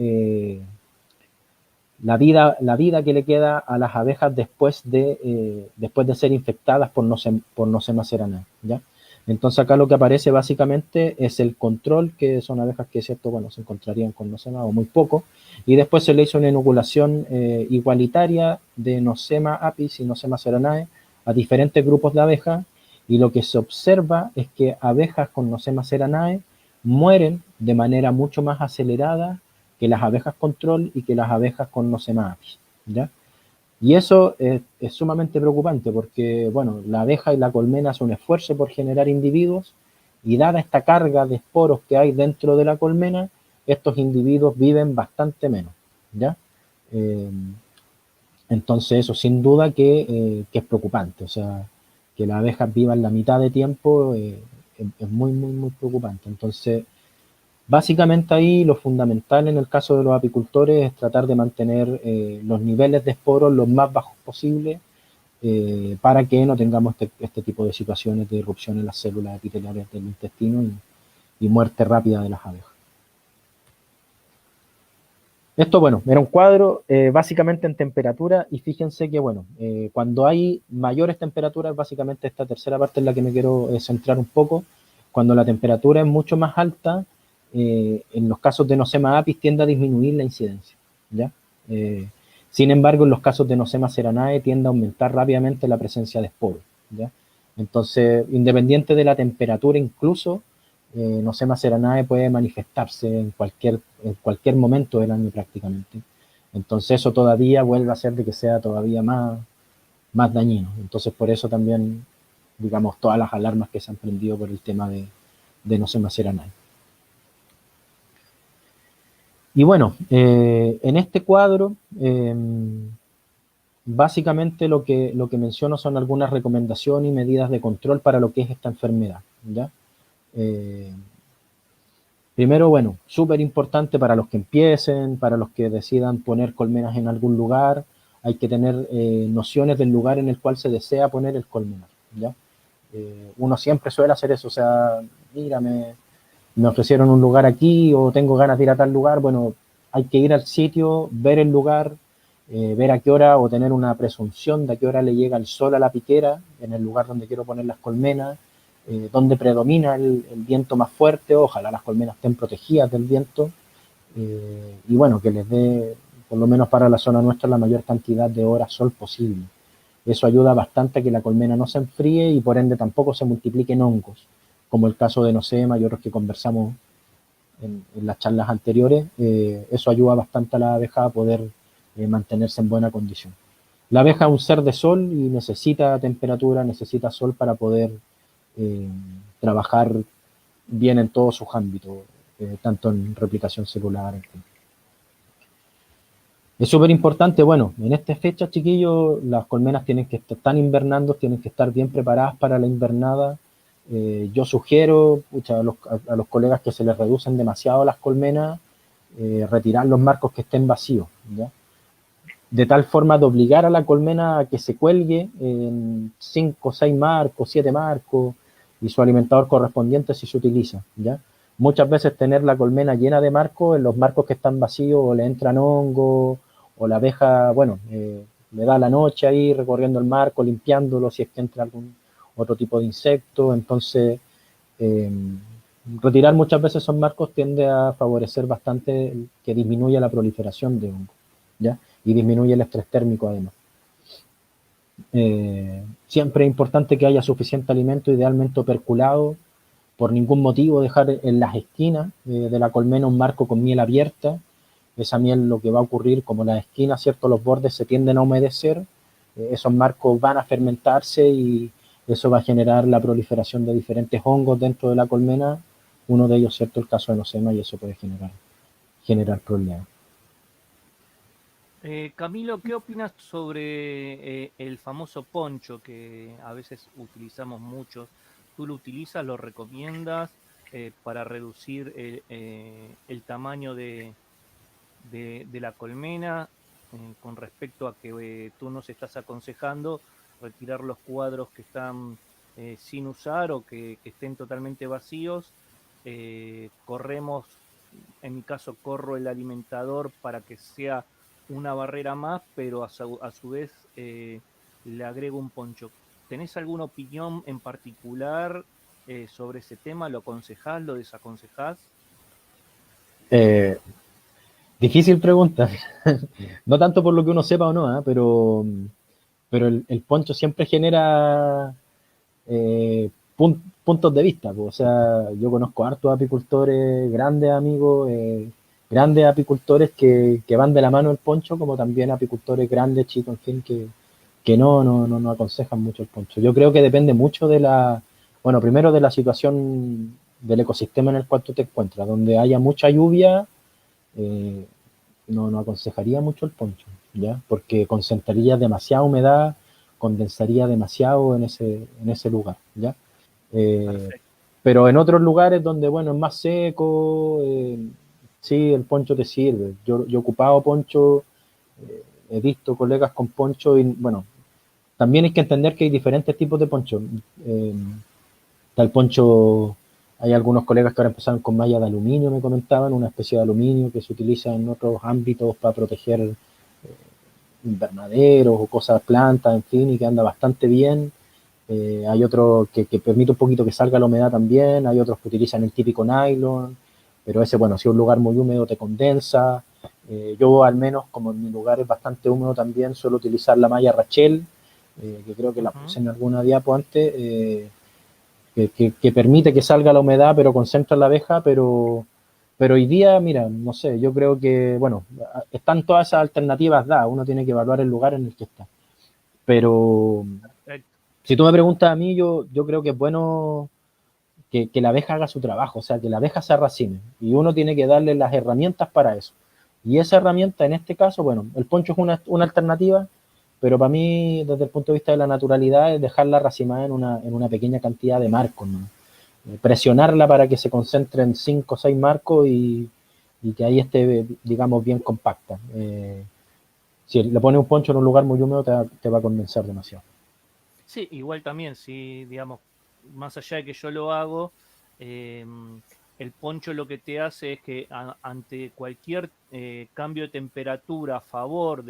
la vida que le queda a las abejas después de ser infectadas por Nosema ceranae, ¿ya? Entonces acá lo que aparece básicamente es el control, que son abejas que, cierto, bueno, se encontrarían con Nosema o muy poco, y después se le hizo una inoculación igualitaria de Nosema apis y Nosema ceranae a diferentes grupos de abejas, y lo que se observa es que abejas con Nosema ceranae mueren de manera mucho más acelerada que las abejas control y que las abejas con Nosema apis, ¿ya? Y eso es sumamente preocupante porque, bueno, la abeja y la colmena hacen un esfuerzo por generar individuos y dada esta carga de esporos que hay dentro de la colmena, estos individuos viven bastante menos, ¿ya? Eh, entonces eso sin duda que es preocupante, o sea, que las abejas vivan la mitad de tiempo es muy, muy, muy preocupante. Entonces, básicamente ahí lo fundamental en el caso de los apicultores es tratar de mantener los niveles de esporos los más bajos posibles para que no tengamos este tipo de situaciones de irrupción en las células epiteliales del intestino y muerte rápida de las abejas. Esto, bueno, era un cuadro básicamente en temperatura y fíjense que, bueno, cuando hay mayores temperaturas, básicamente esta tercera parte es la que me quiero centrar un poco, cuando la temperatura es mucho más alta, en los casos de Nosema apis tiende a disminuir la incidencia, ¿ya? Sin embargo, en los casos de Nosema ceranae tiende a aumentar rápidamente la presencia de esporos, ¿ya? Entonces, independiente de la temperatura incluso, Nosema ceranae puede manifestarse en cualquier momento del año prácticamente. Entonces eso todavía vuelve a hacer de que sea todavía más dañino. Entonces por eso también, digamos, todas las alarmas que se han prendido por el tema de Nosema ceranae. Y bueno, en este cuadro, básicamente lo que menciono son algunas recomendaciones y medidas de control para lo que es esta enfermedad, ¿ya? Primero, bueno, súper importante para los que empiecen, para los que decidan poner colmenas en algún lugar, hay que tener nociones del lugar en el cual se desea poner el colmenar, ¿ya? Uno siempre suele hacer eso, o sea, mira, me ofrecieron un lugar aquí o tengo ganas de ir a tal lugar, bueno, hay que ir al sitio, ver el lugar, ver a qué hora o tener una presunción de a qué hora le llega el sol a la piquera en el lugar donde quiero poner las colmenas, donde predomina el viento más fuerte, ojalá las colmenas estén protegidas del viento, y bueno, que les dé, por lo menos para la zona nuestra, la mayor cantidad de horas sol posible. Eso ayuda bastante a que la colmena no se enfríe y por ende tampoco se multipliquen hongos, como el caso de Nosema y otros que conversamos en las charlas anteriores. Eso ayuda bastante a la abeja a poder mantenerse en buena condición. La abeja es un ser de sol y necesita temperatura, necesita sol para poder trabajar bien en todos sus ámbitos, tanto en replicación celular. En fin. Es súper importante, bueno, en esta fecha, chiquillos, las colmenas tienen que estar invernando, tienen que estar bien preparadas para la invernada, yo sugiero a los colegas que se les reducen demasiado las colmenas, retirar los marcos que estén vacíos, ¿ya? De tal forma de obligar a la colmena a que se cuelgue en 5, 6 marcos, 7 marcos y su alimentador correspondiente si se utiliza, ¿ya? Muchas veces tener la colmena llena de marcos, en los marcos que están vacíos o le entran hongos o la abeja, bueno, le da la noche ahí recorriendo el marco, limpiándolo si es que entra algún otro tipo de insecto, entonces eh, retirar muchas veces esos marcos tiende a favorecer bastante que disminuya la proliferación de hongos, ¿ya? Y disminuye el estrés térmico además. Siempre es importante que haya suficiente alimento, idealmente operculado, por ningún motivo dejar en las esquinas de la colmena un marco con miel abierta. Esa miel, lo que va a ocurrir, como las esquinas, ¿cierto? Los bordes se tienden a humedecer, esos marcos van a fermentarse y eso va a generar la proliferación de diferentes hongos dentro de la colmena, uno de ellos, ¿cierto? El caso de nosema, y eso puede generar problemas. Camilo, ¿qué opinas sobre el famoso poncho que a veces utilizamos muchos? ¿Tú lo utilizas, lo recomiendas para reducir el tamaño de la colmena con respecto a que tú nos estás aconsejando retirar los cuadros que están sin usar o que estén totalmente vacíos? Corremos, en mi caso, corro el alimentador para que sea una barrera más, pero a su vez le agrego un poncho. ¿Tenés alguna opinión en particular sobre ese tema? ¿Lo aconsejás, lo desaconsejás? Eh, Difícil pregunta. No tanto por lo que uno sepa o no, pero el poncho siempre genera puntos de vista. O sea, yo conozco hartos apicultores, grandes amigos, grandes apicultores que van de la mano el poncho, como también apicultores grandes, chicos, en fin, que no aconsejan mucho el poncho. Yo creo que depende mucho bueno, primero de la situación del ecosistema en el cual tú te encuentras, donde haya mucha lluvia, eh, no aconsejaría mucho el poncho, ¿ya? Porque concentraría demasiada humedad, condensaría demasiado en ese lugar, ¿ya? Eh, Perfecto. pero en otros lugares donde, bueno, es más seco, sí, el poncho te sirve. Yo he ocupado poncho, he visto colegas con poncho y, bueno, también hay que entender que hay diferentes tipos de poncho. Eh, Está el poncho, hay algunos colegas que ahora empezaron con malla de aluminio, me comentaban, una especie de aluminio que se utiliza en otros ámbitos para proteger invernaderos o cosas, plantas, en fin, y que anda bastante bien. Hay otro que permite un poquito que salga la humedad también, hay otros que utilizan el típico nylon, pero ese, bueno, si es un lugar muy húmedo te condensa. Yo al menos, como en mi lugar es bastante húmedo también, suelo utilizar la malla Rachel, que creo que la Ujú. puse en alguna diapo antes, que permite que salga la humedad, pero concentra la abeja, pero hoy día, mira, no sé, yo creo que, bueno, están todas esas alternativas dadas, uno tiene que evaluar el lugar en el que está. Pero Perfecto. si tú me preguntas a mí, yo creo que es bueno que la abeja haga su trabajo, o sea, que la abeja se racine, y uno tiene que darle las herramientas para eso. Y esa herramienta, en este caso, bueno, el poncho es una alternativa, pero para mí, desde el punto de vista de la naturalidad, es dejarla racimada en una pequeña cantidad de marcos, ¿no? Presionarla para que se concentre en 5 o 6 marcos y que ahí esté, digamos, bien compacta. Si le pones un poncho en un lugar muy húmedo, te va a condensar demasiado. Sí, igual también, si, digamos, más allá de que yo lo hago, eh, el poncho lo que te hace es que ante cualquier cambio de temperatura a favor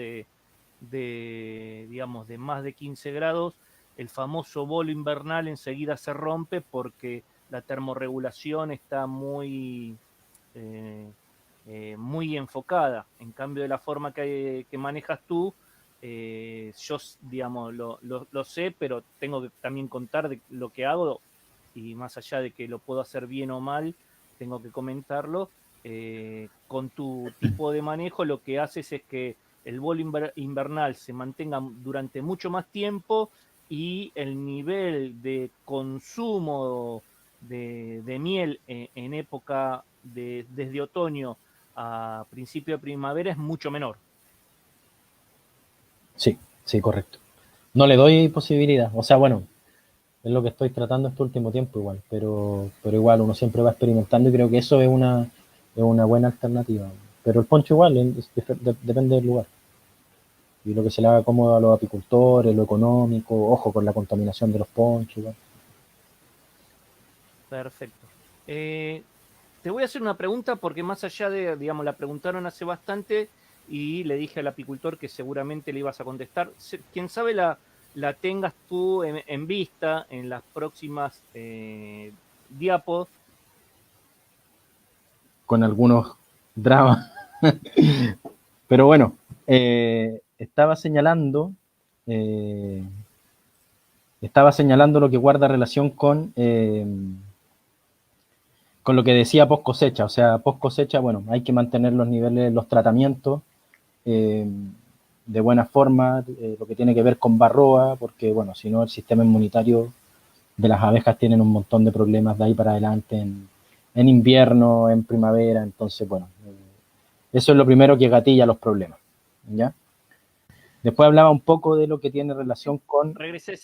digamos, de más de 15 grados, el famoso bolo invernal enseguida se rompe porque la termorregulación está eh, muy enfocada. En cambio, de la forma que manejas tú, yo, digamos, lo sé, pero tengo que también contar de lo que hago y más allá de que lo puedo hacer bien o mal, tengo que comentarlo. Con tu tipo de manejo, lo que haces es que el bolo invernal se mantenga durante mucho más tiempo y el nivel de consumo de miel en época desde otoño a principio de primavera es mucho menor. Sí, sí, correcto. No le doy posibilidad. O sea, bueno, Es lo que estoy tratando este último tiempo igual, pero igual uno siempre va experimentando y creo que eso es una buena alternativa. Pero el poncho igual, depende del lugar. Y lo que se le haga cómodo a los apicultores, lo económico, ojo con la contaminación de los ponchos. Igual. Perfecto. Te voy a hacer una pregunta porque más allá de, digamos, la preguntaron hace bastante y le dije al apicultor que seguramente le ibas a contestar. Quién sabe la tengas tú en vista en las próximas diapos. Con algunos dramas. Pero bueno, estaba señalando lo que guarda relación con lo que decía post cosecha. O sea, post cosecha, bueno, hay que mantener los niveles, los tratamientos de buena forma, lo que tiene que ver con varroa, porque, bueno, si no, el sistema inmunitario de las abejas tienen un montón de problemas de ahí para adelante en invierno, en primavera. Entonces, bueno, eso es lo primero que gatilla los problemas, ¿ya? Después hablaba un poco de lo que tiene relación con... Regresé,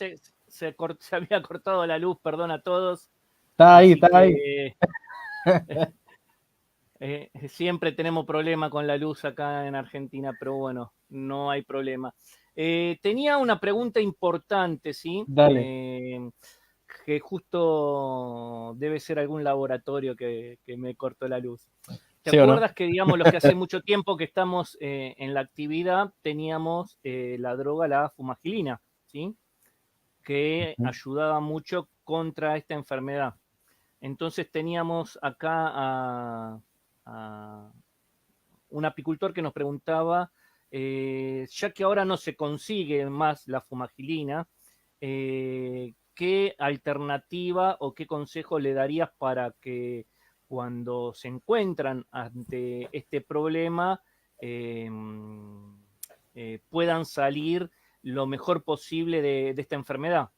se había cortado la luz, perdón a todos. Está ahí, Así está ahí. que siempre tenemos problema con la luz acá en Argentina, pero bueno, no hay problema. Tenía una pregunta importante, ¿sí? Dale. Que justo debe ser algún laboratorio que me cortó la luz. ¿Te ¿Sí o no? acuerdas que, digamos, los que hace mucho tiempo que estamos en la actividad, teníamos la droga, la fumagilina, ¿sí? Que ayudaba mucho contra esta enfermedad. Entonces teníamos acá a un apicultor que nos preguntaba, ya que ahora no se consigue más la fumagilina, ¿qué alternativa o qué consejo le darías para que cuando se encuentran ante este problema puedan salir lo mejor posible de esta enfermedad?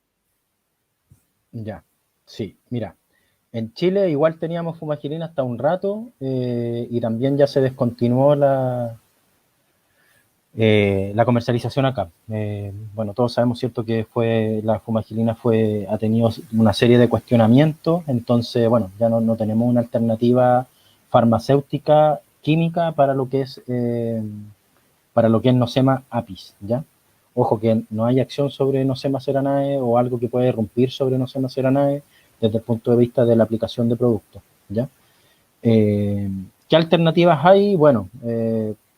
Ya, sí, mira. En Chile igual teníamos fumagilina hasta un rato y también ya se descontinuó la comercialización acá. Bueno, todos sabemos, ¿cierto?, que la fumagilina ha tenido una serie de cuestionamientos, entonces, bueno, ya no tenemos una alternativa farmacéutica química para lo que es Nosema apis, ¿ya? Ojo que no hay acción sobre Nosema ceranae o algo que pueda irrumpir sobre Nosema ceranae desde el punto de vista de la aplicación de productos, ¿ya? ¿Qué alternativas hay? Bueno,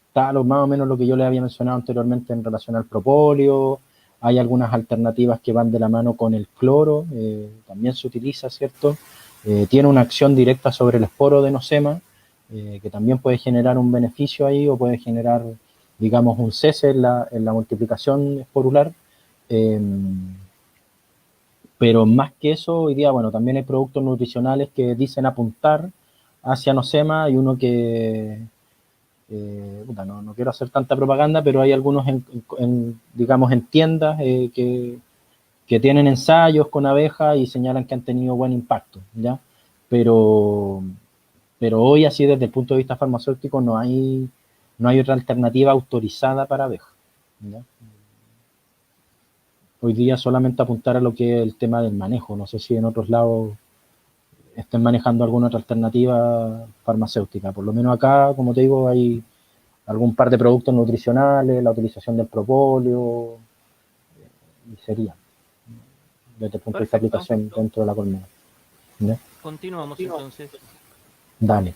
está más o menos lo que yo les había mencionado anteriormente en relación al propóleo. Hay algunas alternativas que van de la mano con el cloro, también se utiliza, ¿cierto? Tiene una acción directa sobre el esporo de Nosema, que también puede generar un beneficio ahí o puede generar, digamos, un cese en la multiplicación esporular. Pero más que eso, hoy día, bueno, también hay productos nutricionales que dicen apuntar hacia Nosema. Hay uno que, no quiero hacer tanta propaganda, pero hay algunos, digamos, en tiendas que tienen ensayos con abejas y señalan que han tenido buen impacto, ¿ya? Pero hoy, así desde el punto de vista farmacéutico, no hay otra alternativa autorizada para abejas, ¿ya? Hoy día solamente apuntar a lo que es el tema del manejo. No sé si en otros lados estén manejando alguna otra alternativa farmacéutica. Por lo menos acá, como te digo, hay algún par de productos nutricionales, la utilización del propóleo, y sería, desde el punto de vista de Perfecto. aplicación dentro de la colmena. ¿Ya? Continuamos entonces. Dale.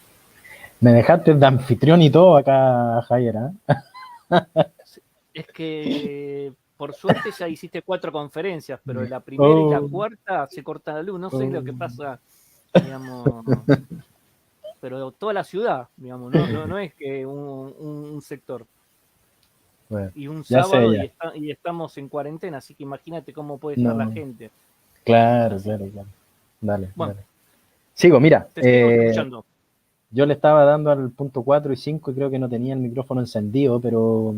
Me dejaste de anfitrión y todo acá, Javier, ¿eh? Es que por suerte ya hiciste 4 conferencias, pero la primera y la cuarta se corta la luz. No sé lo que pasa, digamos, pero toda la ciudad, digamos, no es que un sector. Bueno, Y un ya sé, sábado ya. y estamos en cuarentena, así que imagínate cómo puede estar la gente. Claro. Dale, bueno, dale. Sigo, mira. Te seguimos escuchando. Yo le estaba dando al punto 4 y 5 y creo que no tenía el micrófono encendido, pero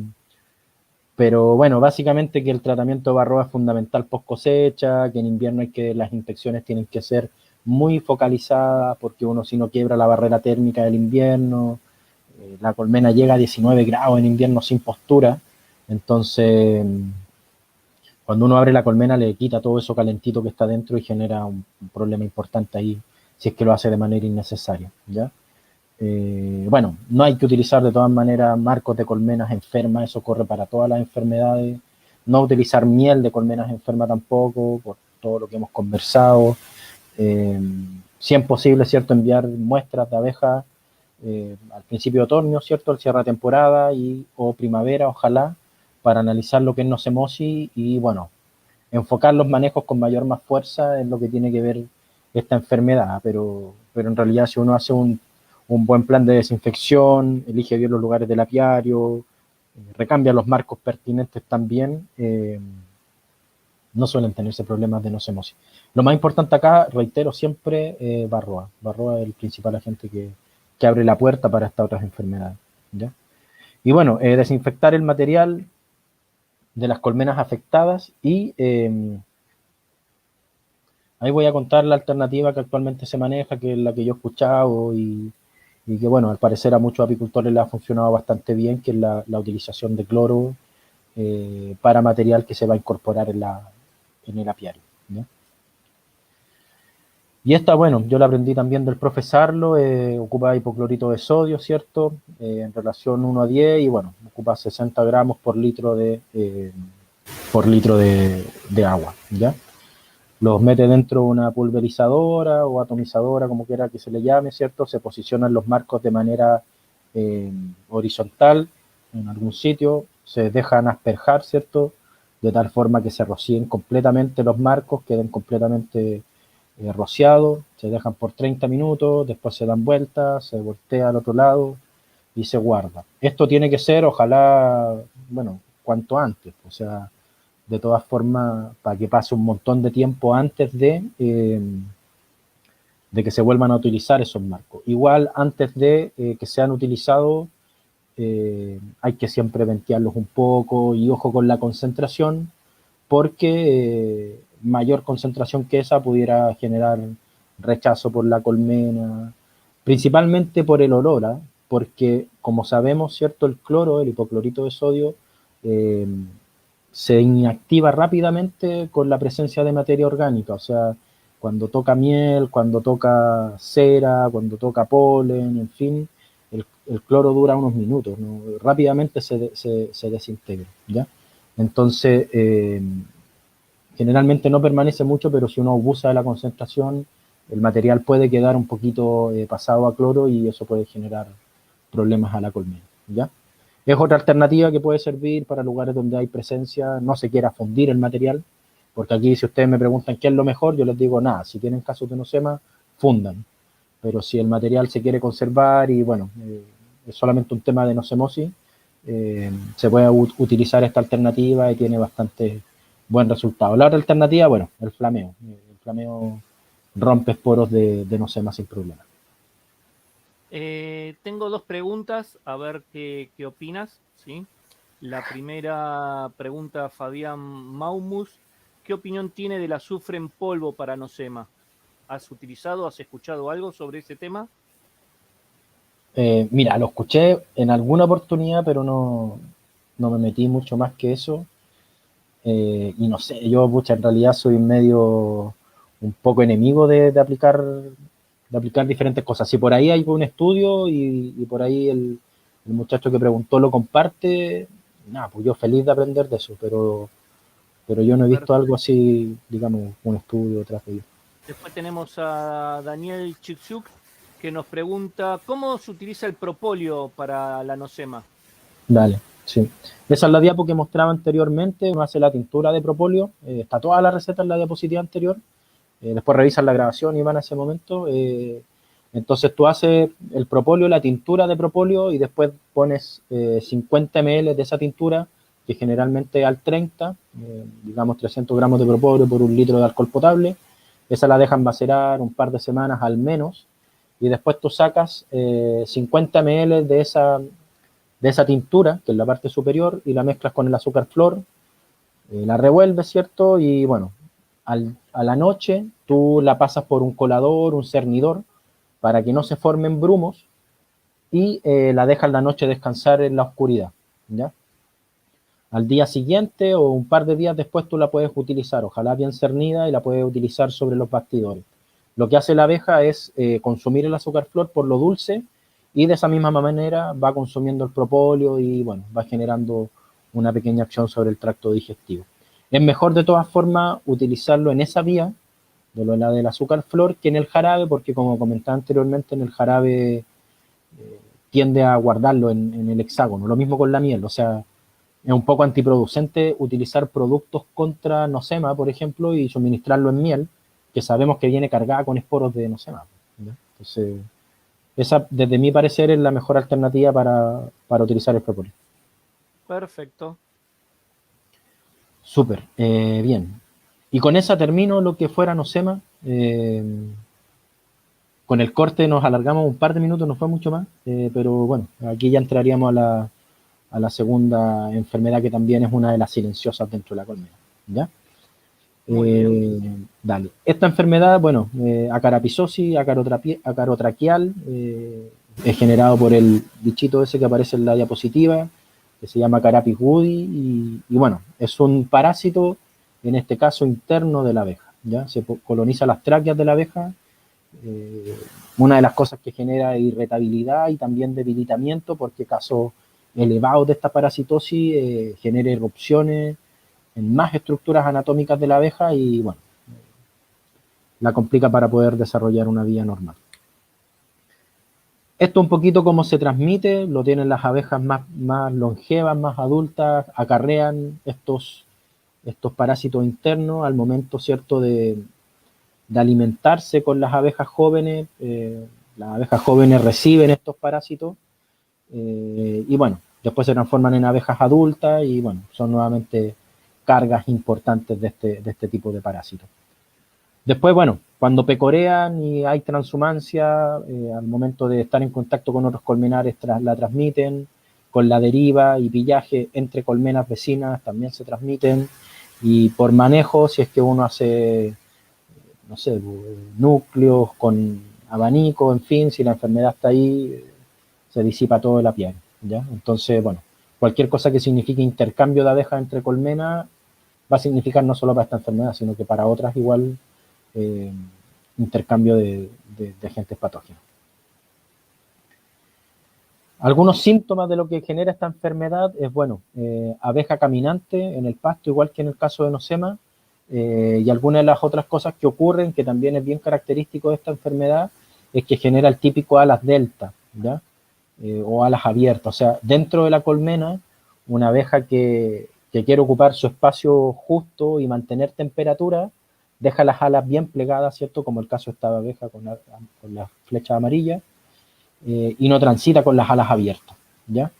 bueno, básicamente que el tratamiento de varroa es fundamental post cosecha, que en invierno las inspecciones tienen que ser muy focalizadas porque uno si no quiebra la barrera térmica del invierno, la colmena llega a 19 grados en invierno sin postura, entonces Cuando uno abre la colmena le quita todo eso calentito que está dentro y genera un problema importante ahí si es que lo hace de manera innecesaria, ¿ya? Bueno, no hay que utilizar de todas maneras marcos de colmenas enfermas, eso corre para todas las enfermedades. No utilizar miel de colmenas enfermas tampoco, por todo lo que hemos conversado. Si es posible, ¿cierto? Enviar muestras de abejas al principio de otoño, ¿cierto? Al cierre de temporada o primavera, ojalá, para analizar lo que es nocemosis y, bueno, enfocar los manejos con más fuerza en lo que tiene que ver esta enfermedad, pero en realidad si uno hace un buen plan de desinfección, elige bien los lugares del apiario, recambia los marcos pertinentes también, no suelen tenerse problemas de nocemosis. Lo más importante acá, reitero siempre, Varroa. Varroa es el principal agente que abre la puerta para estas otras enfermedades, ¿ya? Y bueno, desinfectar el material de las colmenas afectadas y ahí voy a contar la alternativa que actualmente se maneja, que es la que yo he escuchado y que, bueno, al parecer a muchos apicultores les ha funcionado bastante bien, que es la utilización de cloro para material que se va a incorporar en el apiario, ¿ya? Y esta, bueno, yo la aprendí también del profesarlo, ocupa hipoclorito de sodio, ¿cierto? En relación 1 a 10 y, bueno, ocupa 60 gramos por litro de agua, ¿ya? Los mete dentro de una pulverizadora o atomizadora, como quiera que se le llame, ¿cierto? Se posicionan los marcos de manera horizontal en algún sitio, se dejan asperjar, ¿cierto? De tal forma que se rocíen completamente los marcos, queden completamente rociados, se dejan por 30 minutos, después se dan vueltas, se voltea al otro lado y se guarda. Esto tiene que ser, ojalá, bueno, cuanto antes, o sea, de todas formas, para que pase un montón de tiempo antes de que se vuelvan a utilizar esos marcos. Igual, antes de que sean utilizados, hay que siempre ventearlos un poco y ojo con la concentración, porque mayor concentración que esa pudiera generar rechazo por la colmena, principalmente por el olor, ¿eh? Porque como sabemos, ¿cierto? El cloro, el hipoclorito de sodio, eh, se inactiva rápidamente con la presencia de materia orgánica, o sea, cuando toca miel, cuando toca cera, cuando toca polen, en fin, el cloro dura unos minutos, ¿no? Rápidamente se desintegra, ¿ya? Entonces, generalmente no permanece mucho, pero si uno abusa de la concentración, el material puede quedar un poquito pasado a cloro y eso puede generar problemas a la colmena, ¿ya? Es otra alternativa que puede servir para lugares donde hay presencia, no se quiera fundir el material, porque aquí si ustedes me preguntan qué es lo mejor, yo les digo nada, si tienen casos de nosema, fundan, pero si el material se quiere conservar y bueno, es solamente un tema de nocemosis, se puede utilizar esta alternativa y tiene bastante buen resultado. La otra alternativa, bueno, el flameo. El flameo rompe esporos de nosema sin problema. Tengo dos preguntas, a ver qué opinas, ¿sí? La primera pregunta, Fabián Maumus, ¿qué opinión tiene del azufre en polvo para nosema? ¿Has utilizado, has escuchado algo sobre ese tema? Mira, lo escuché en alguna oportunidad, pero no me metí mucho más que eso. Y no sé, yo pucha, en realidad soy medio un poco enemigo de aplicar diferentes cosas. Si por ahí hay un estudio y por ahí el muchacho que preguntó lo comparte, nada, pues yo feliz de aprender de eso, pero yo no he visto algo Perfecto. así, digamos, un estudio detrás de ello. Después tenemos a Daniel Chiksuk, que nos pregunta, ¿cómo se utiliza el propóleo para la nosema? Dale, sí. Esa es la diapo que mostraba anteriormente, uno hace la tintura de propóleo, está toda la receta en la diapositiva anterior, después revisan la grabación y van a ese momento. Entonces tú haces el propóleo, la tintura de propóleo y después pones 50 ml de esa tintura, que generalmente al 30, digamos 300 gramos de propóleo por un litro de alcohol potable. Esa la dejan macerar un par de semanas al menos y después tú sacas 50 ml de esa tintura, que es la parte superior, y la mezclas con el azúcar flor, la revuelves, ¿cierto? Y bueno, a la noche tú la pasas por un colador, un cernidor, para que no se formen brumos y la dejas la noche descansar en la oscuridad, ¿ya? al día siguiente o un par de días después tú la puedes utilizar, ojalá bien cernida, y la puedes utilizar sobre los bastidores. Lo que hace la abeja es consumir el azúcar flor por lo dulce y de esa misma manera va consumiendo el propóleo y bueno, va generando una pequeña acción sobre el tracto digestivo. Es mejor de todas formas utilizarlo en esa vía, de lo la del azúcar flor, que en el jarabe, porque como comentaba anteriormente, en el jarabe tiende a guardarlo en el hexágono. Lo mismo con la miel, o sea, es un poco antiproducente utilizar productos contra nosema, por ejemplo, y suministrarlo en miel, que sabemos que viene cargada con esporos de nosema, ¿ya? Entonces, esa, desde mi parecer, es la mejor alternativa para utilizar el propóleo. Perfecto. Súper, bien. Y con esa termino lo que fuera nosema. Con el corte nos alargamos un par de minutos, no fue mucho más, pero bueno, aquí ya entraríamos a la segunda enfermedad, que también es una de las silenciosas dentro de la colmena, ¿ya? Muy bien. Dale. Esta enfermedad, bueno, acarapizosis, acarotraqueal, es generado por el bichito ese que aparece en la diapositiva, que se llama Carapis woody, y bueno, es un parásito, en este caso interno de la abeja, ¿ya? Se coloniza las tráqueas de la abeja. Una de las cosas que genera irritabilidad y también debilitamiento, porque casos elevados de esta parasitosis genera erupciones en más estructuras anatómicas de la abeja y bueno, la complica para poder desarrollar una vida normal. Esto un poquito cómo se transmite, lo tienen las abejas más longevas, más adultas, acarrean estos parásitos internos al momento, ¿cierto?, de alimentarse con las abejas jóvenes. Las abejas jóvenes reciben estos parásitos y bueno, después se transforman en abejas adultas y bueno, son nuevamente cargas importantes de este tipo de parásitos. Después, bueno, cuando pecorean y hay transhumancia, al momento de estar en contacto con otros colmenares la transmiten, con la deriva y pillaje entre colmenas vecinas también se transmiten, y por manejo, si es que uno hace, no sé, núcleos con abanico, en fin, si la enfermedad está ahí, se disipa todo de la piel, ¿ya? Entonces, bueno, cualquier cosa que signifique intercambio de abejas entre colmenas va a significar no solo para esta enfermedad, sino que para otras igual eh, intercambio de agentes patógenos. Algunos síntomas de lo que genera esta enfermedad es, bueno, abeja caminante en el pasto, igual que en el caso de nosema, y algunas de las otras cosas que ocurren, que también es bien característico de esta enfermedad, es que genera el típico alas delta, ¿ya? O alas abiertas, o sea, dentro de la colmena, una abeja que quiere ocupar su espacio justo y mantener temperatura, deja las alas bien plegadas, ¿cierto? Como el caso de esta abeja con la flecha amarilla, y no transita con las alas abiertas, ¿ya?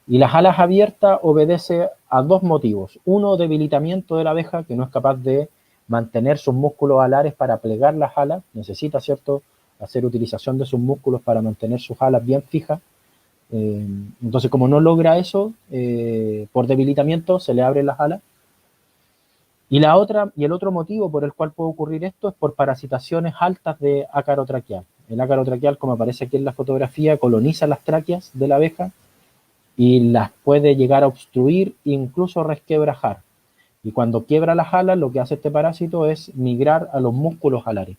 Y las alas abiertas obedece a dos motivos. Uno, debilitamiento de la abeja, que no es capaz de mantener sus músculos alares para plegar las alas, necesita, ¿cierto?, hacer utilización de sus músculos para mantener sus alas bien fijas. Entonces, como no logra eso, por debilitamiento se le abren las alas. Y el otro motivo por el cual puede ocurrir esto es por parasitaciones altas de ácaro traqueal. El ácaro traqueal, como aparece aquí en la fotografía, coloniza las tráqueas de la abeja y las puede llegar a obstruir e incluso resquebrajar. Y cuando quiebra las alas, lo que hace este parásito es migrar a los músculos alares,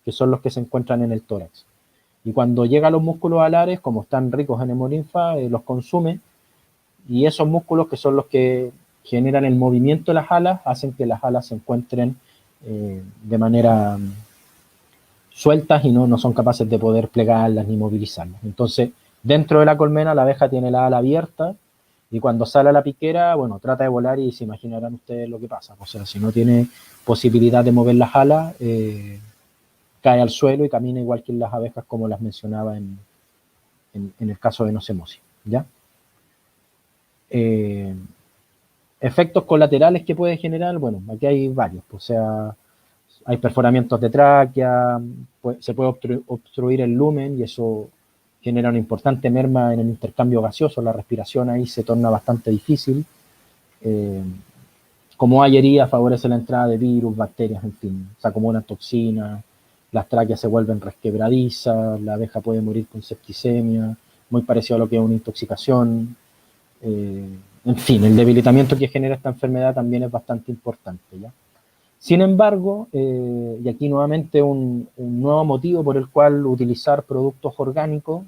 que son los que se encuentran en el tórax. Y cuando llega a los músculos alares, como están ricos en hemolinfa, los consume, y esos músculos, que son los que generan el movimiento de las alas, hacen que las alas se encuentren de manera sueltas y no son capaces de poder plegarlas ni movilizarlas. Entonces, dentro de la colmena, la abeja tiene la ala abierta y cuando sale a la piquera, bueno, trata de volar y se imaginarán ustedes lo que pasa. O sea, si no tiene posibilidad de mover las alas, cae al suelo y camina igual que las abejas, como las mencionaba en el caso de nocemosis, ¿ya? Efectos colaterales que puede generar, bueno, aquí hay varios, o sea, hay perforamientos de tráquea, se puede obstruir el lumen y eso genera una importante merma en el intercambio gaseoso, la respiración ahí se torna bastante difícil. Como hay heridas, favorece la entrada de virus, bacterias, en fin, se acumulan toxinas, las tráqueas se vuelven resquebradizas, la abeja puede morir con septicemia, muy parecido a lo que es una intoxicación. En fin, el debilitamiento que genera esta enfermedad también es bastante importante, ¿ya? Sin embargo, y aquí nuevamente un nuevo motivo por el cual utilizar productos orgánicos,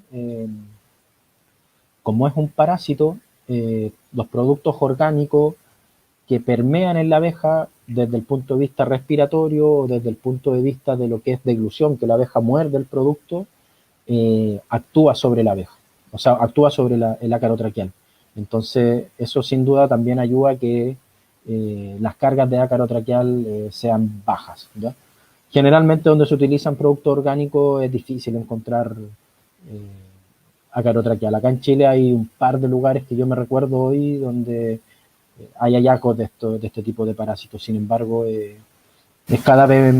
como es un parásito, los productos orgánicos que permean en la abeja desde el punto de vista respiratorio o desde el punto de vista de lo que es deglución, que la abeja muerde el producto, actúa sobre la abeja, o sea, actúa sobre el ácaro traqueal. Entonces, eso sin duda también ayuda a que las cargas de ácaro traqueal sean bajas, ¿ya? Generalmente donde se utilizan productos orgánicos es difícil encontrar ácaro traqueal. Acá en Chile hay un par de lugares que yo me recuerdo hoy donde hay hallazgos de este tipo de parásitos. Sin embargo, es cada vez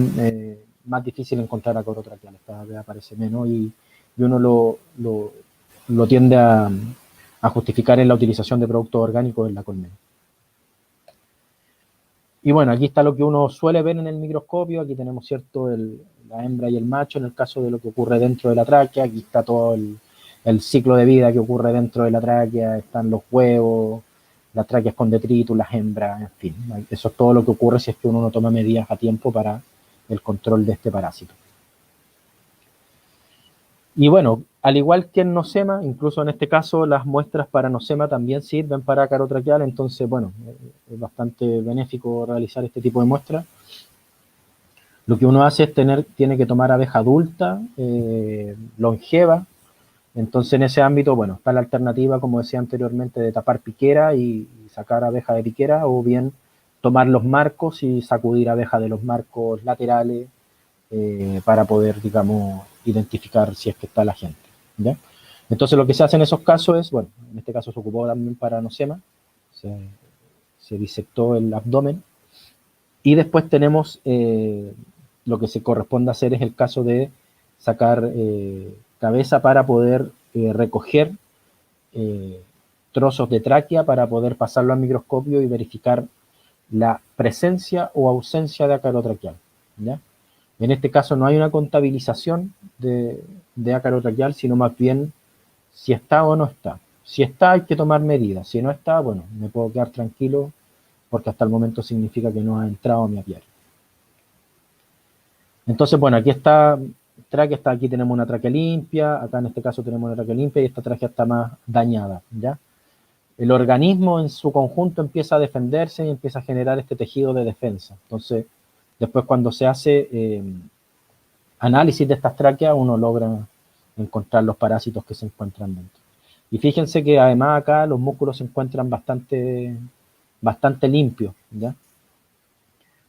más difícil encontrar ácaro traqueal, cada vez aparece menos y uno lo tiende a justificar en la utilización de productos orgánicos en la colmena. Y bueno, aquí está lo que uno suele ver en el microscopio. Aquí tenemos, ¿cierto?, la hembra y el macho en el caso de lo que ocurre dentro de la tráquea. Aquí está todo el ciclo de vida que ocurre dentro de la tráquea. Están los huevos, las tráqueas con detritus, las hembras, en fin. Eso es todo lo que ocurre si es que uno no toma medidas a tiempo para el control de este parásito. Y bueno, al igual que en nosema, incluso en este caso las muestras para nosema también sirven para ácaro traqueal, entonces bueno, es bastante benéfico realizar este tipo de muestras. Lo que uno hace es tiene que tomar abeja adulta, longeva, entonces en ese ámbito, bueno, está la alternativa, como decía anteriormente, de tapar piquera y sacar abeja de piquera, o bien tomar los marcos y sacudir abeja de los marcos laterales, para poder, digamos, identificar si es que está la gente, ¿ya? Entonces lo que se hace en esos casos es, bueno, en este caso se ocupó también para nosema, se disectó el abdomen y después tenemos lo que se corresponde a hacer es el caso de sacar cabeza para poder recoger trozos de tráquea para poder pasarlo al microscopio y verificar la presencia o ausencia de ácaro traqueal, ¿ya? En este caso no hay una contabilización de ácaro traqueal, sino más bien si está o no está. Si está, hay que tomar medidas. Si no está, bueno, me puedo quedar tranquilo porque hasta el momento significa que no ha entrado a mi apiario. Entonces, bueno, aquí está tráquea, aquí tenemos una tráquea limpia, acá en este caso tenemos una tráquea limpia y esta tráquea está más dañada, ¿ya? El organismo en su conjunto empieza a defenderse y empieza a generar este tejido de defensa. Entonces, después cuando se hace análisis de estas tráqueas, uno logra encontrar los parásitos que se encuentran dentro. Y fíjense que además acá los músculos se encuentran bastante limpios, ¿ya?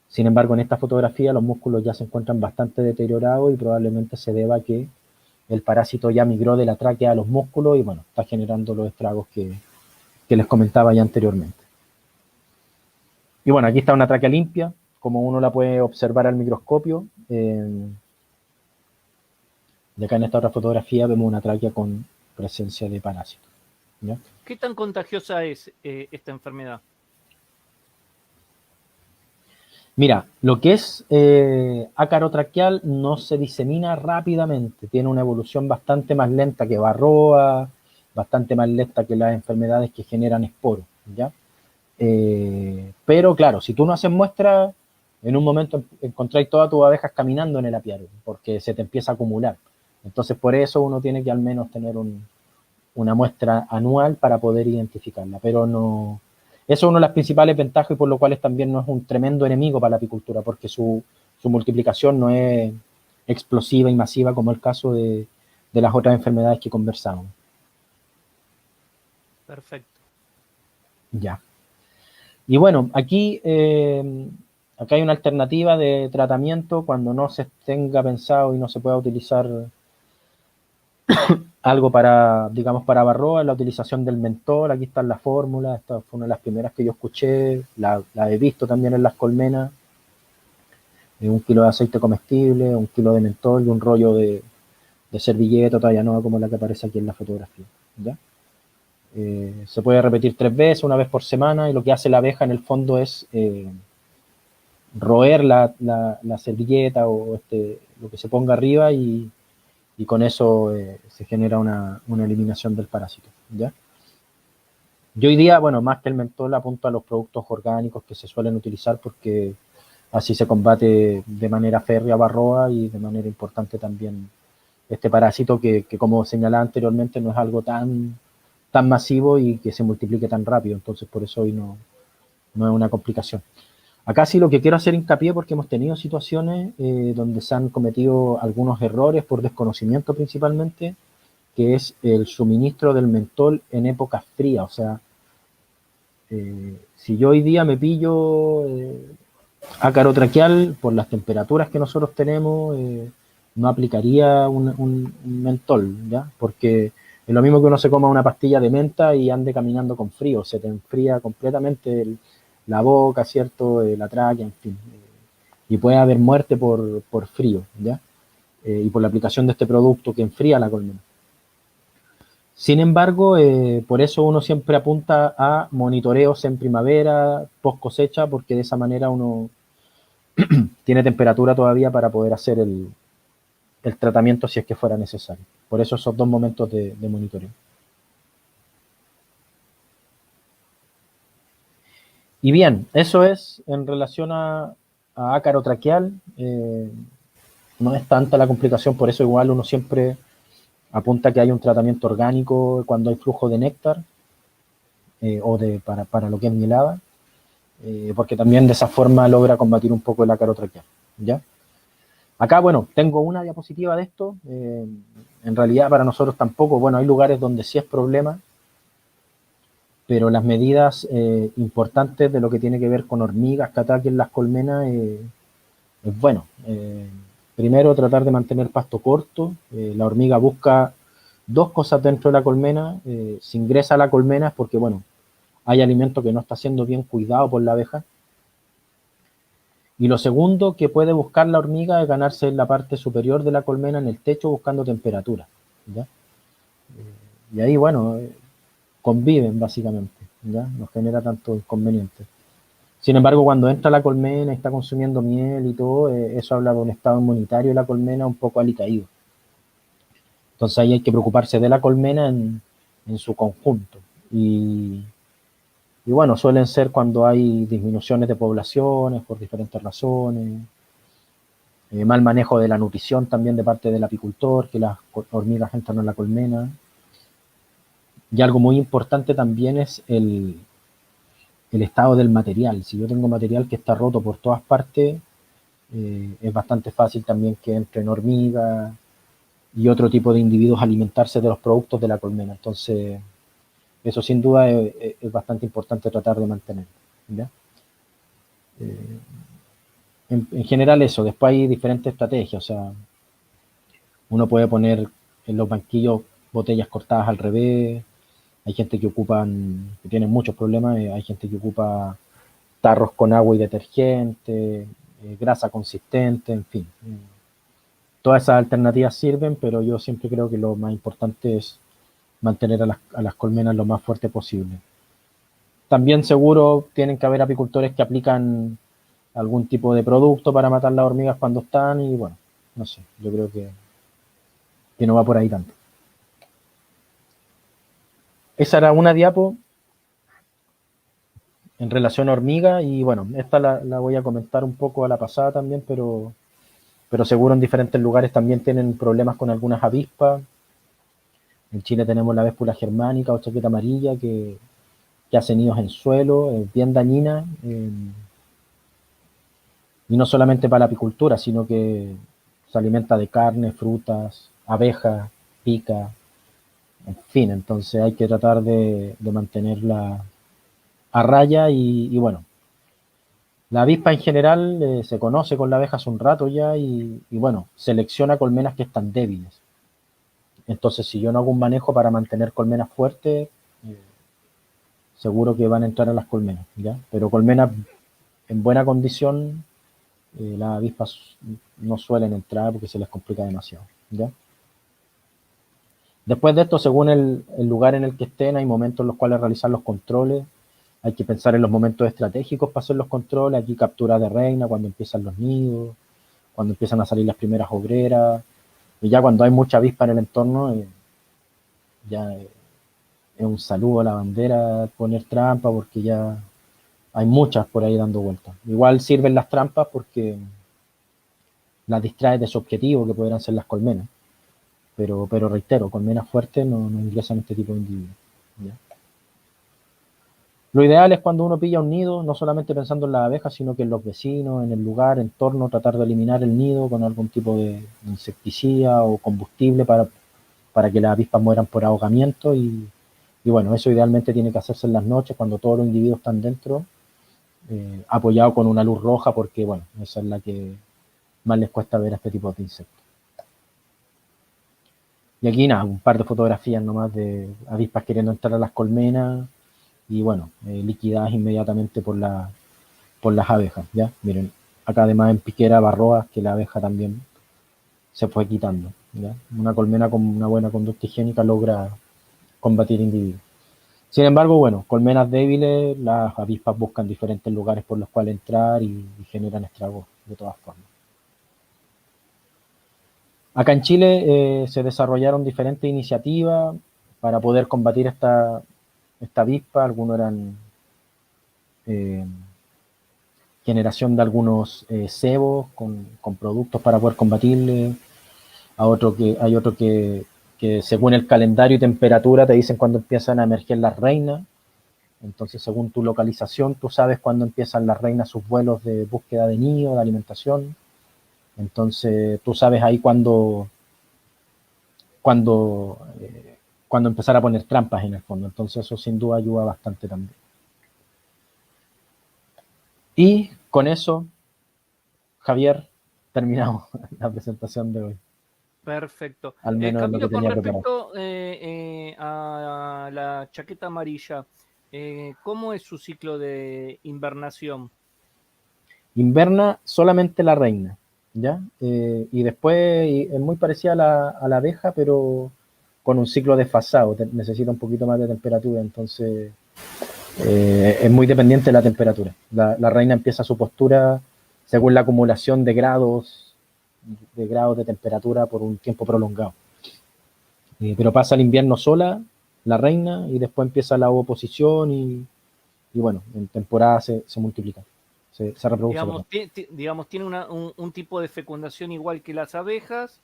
Sin embargo, en esta fotografía los músculos ya se encuentran bastante deteriorados y probablemente se deba a que el parásito ya migró de la tráquea a los músculos y bueno, está generando los estragos que les comentaba ya anteriormente. Y bueno, aquí está una tráquea limpia, como uno la puede observar al microscopio. Y acá en esta otra fotografía vemos una tráquea con presencia de parásitos, ¿ya? ¿Qué tan contagiosa es esta enfermedad? Mira, lo que es ácaro traqueal no se disemina rápidamente, tiene una evolución bastante más lenta que varroa, bastante más lenta que las enfermedades que generan esporos, ¿ya? Pero claro, si tú no haces muestras, en un momento encontráis todas tus abejas caminando en el apiario, porque se te empieza a acumular. Entonces por eso uno tiene que al menos tener una muestra anual para poder identificarla, pero no... Eso es una de las principales ventajas y por lo cual también no es un tremendo enemigo para la apicultura, porque su multiplicación no es explosiva y masiva como el caso de las otras enfermedades que conversamos. Perfecto. Ya. Y bueno, aquí acá hay una alternativa de tratamiento cuando no se tenga pensado y no se pueda utilizar algo para, digamos, para varroa, la utilización del mentol. Aquí está la fórmula, esta fue una de las primeras que yo escuché, la he visto también en las colmenas. 1 kilo de aceite comestible, 1 kilo de mentol y un rollo de servilleta todavía no como la que aparece aquí en la fotografía, ¿ya? Se puede repetir 3 veces, una vez por semana, y lo que hace la abeja en el fondo es roer la servilleta o lo que se ponga arriba y con eso se genera una eliminación del parásito, ¿ya? Yo hoy día, bueno, más que el mentol, apunto a los productos orgánicos que se suelen utilizar porque así se combate de manera férrea varroa y de manera importante también este parásito que como señalaba anteriormente, no es algo tan masivo y que se multiplique tan rápido. Entonces, por eso hoy no es una complicación. Acá sí lo que quiero hacer hincapié, porque hemos tenido situaciones donde se han cometido algunos errores por desconocimiento principalmente, que es el suministro del mentol en épocas frías. O sea, si yo hoy día me pillo ácaro traqueal, por las temperaturas que nosotros tenemos, no aplicaría un mentol, ¿ya? Porque es lo mismo que uno se coma una pastilla de menta y ande caminando con frío, se te enfría completamente la boca, ¿cierto? La tráquea, en fin. Y puede haber muerte por frío, ¿ya? Y por la aplicación de este producto que enfría la colmena. Sin embargo, por eso uno siempre apunta a monitoreos en primavera, post cosecha, porque de esa manera uno tiene temperatura todavía para poder hacer el tratamiento si es que fuera necesario. Por eso esos dos momentos de monitoreo. Y bien, eso es en relación a ácaro traqueal. No es tanta la complicación, por eso igual uno siempre apunta que hay un tratamiento orgánico cuando hay flujo de néctar o para lo que es mielada, porque también de esa forma logra combatir un poco el ácaro traqueal. ¿Ya? Acá, bueno, tengo una diapositiva de esto. En realidad para nosotros tampoco, bueno, hay lugares donde sí es problema, pero las medidas importantes de lo que tiene que ver con hormigas que ataquen las colmenas es bueno. Primero, tratar de mantener pasto corto. La hormiga busca dos cosas dentro de la colmena. Si ingresa a la colmena es porque, bueno, hay alimento que no está siendo bien cuidado por la abeja. Y lo segundo que puede buscar la hormiga es ganarse en la parte superior de la colmena, en el techo, buscando temperatura. ¿Ya? Y ahí, bueno, conviven básicamente. ¿Ya? No genera tanto inconveniente. Sin embargo, cuando entra a la colmena y está consumiendo miel y todo, eso habla de un estado inmunitario de la colmena un poco alicaído. Entonces ahí hay que preocuparse de la colmena en su conjunto. Y bueno, suelen ser cuando hay disminuciones de poblaciones por diferentes razones, mal manejo de la nutrición también de parte del apicultor, que las hormigas entran a la colmena. Y algo muy importante también es el estado del material. Si yo tengo material que está roto por todas partes, es bastante fácil también que entren hormigas y otro tipo de individuos a alimentarse de los productos de la colmena. Entonces, eso sin duda es bastante importante tratar de mantener. ¿Ya? En general eso, después hay diferentes estrategias, o sea, uno puede poner en los banquillos botellas cortadas al revés, hay gente que tienen muchos problemas, hay gente que ocupa tarros con agua y detergente, grasa consistente, en fin. Todas esas alternativas sirven, pero yo siempre creo que lo más importante es mantener a las colmenas lo más fuerte posible. También seguro tienen que haber apicultores que aplican algún tipo de producto para matar las hormigas cuando están y bueno, no sé, yo creo que no va por ahí tanto. Esa era una diapo en relación a hormigas y bueno, esta la voy a comentar un poco a la pasada también, pero seguro en diferentes lugares también tienen problemas con algunas avispas. En Chile tenemos la véspula germánica o chaqueta amarilla que hace nidos en suelo, es bien dañina, y no solamente para la apicultura, sino que se alimenta de carne, frutas, abejas, pica, en fin, entonces hay que tratar de mantenerla a raya y bueno, la avispa en general se conoce con la abeja hace un rato ya y bueno, selecciona colmenas que están débiles. Entonces, si yo no hago un manejo para mantener colmenas fuertes, seguro que van a entrar a las colmenas, ¿ya? Pero colmenas en buena condición, las avispas no suelen entrar porque se les complica demasiado, ¿ya? Después de esto, según el lugar en el que estén, hay momentos en los cuales realizar los controles. Hay que pensar en los momentos estratégicos para hacer los controles. Aquí captura de reina, cuando empiezan los nidos, cuando empiezan a salir las primeras obreras. Y ya cuando hay mucha avispa en el entorno, ya es un saludo a la bandera poner trampa porque ya hay muchas por ahí dando vueltas. Igual sirven las trampas porque las distrae de su objetivo, que podrán ser las colmenas. Pero reitero, colmenas fuertes no ingresan este tipo de individuos. ¿Ya? Lo ideal es cuando uno pilla un nido, no solamente pensando en las abejas, sino que en los vecinos, en el lugar, entorno, tratar de eliminar el nido con algún tipo de insecticida o combustible para que las avispas mueran por ahogamiento y bueno, eso idealmente tiene que hacerse en las noches cuando todos los individuos están dentro, apoyado con una luz roja porque bueno, esa es la que más les cuesta ver a este tipo de insectos. Y aquí nada, un par de fotografías nomás de avispas queriendo entrar a las colmenas y bueno, liquidadas inmediatamente por las abejas, ¿ya? Miren, acá además en Piquera Barroas que la abeja también se fue quitando, ¿ya? Una colmena con una buena conducta higiénica logra combatir individuos. Sin embargo, bueno, colmenas débiles, las avispas buscan diferentes lugares por los cuales entrar y generan estragos de todas formas. Acá en Chile se desarrollaron diferentes iniciativas para poder combatir esta avispa. Algunos eran eh, generación de algunos cebos con productos para poder combatirle. Hay otro que según el calendario y temperatura te dicen cuándo empiezan a emerger las reinas. Entonces, según tu localización, tú sabes cuándo empiezan las reinas sus vuelos de búsqueda de nido, de alimentación. Entonces, tú sabes ahí cuándo, cuándo empezar a poner trampas en el fondo. Entonces, eso sin duda ayuda bastante también. Y con eso, Javier, terminamos la presentación de hoy. Perfecto. Al menos lo que Camilo, con tenía preparado. respecto a la chaqueta amarilla, ¿cómo es su ciclo de invernación? Inverna solamente la reina, ¿ya? Y después es muy parecida a la abeja, pero con un ciclo desfasado. Necesita un poquito más de temperatura, entonces es muy dependiente de la temperatura. La reina empieza su postura según la acumulación de grados de temperatura por un tiempo prolongado. Pero pasa el invierno sola, la reina, y después empieza la oposición y bueno, en temporada se multiplica, se reproduce, Digamos, perdón. digamos tiene un tipo de fecundación igual que las abejas.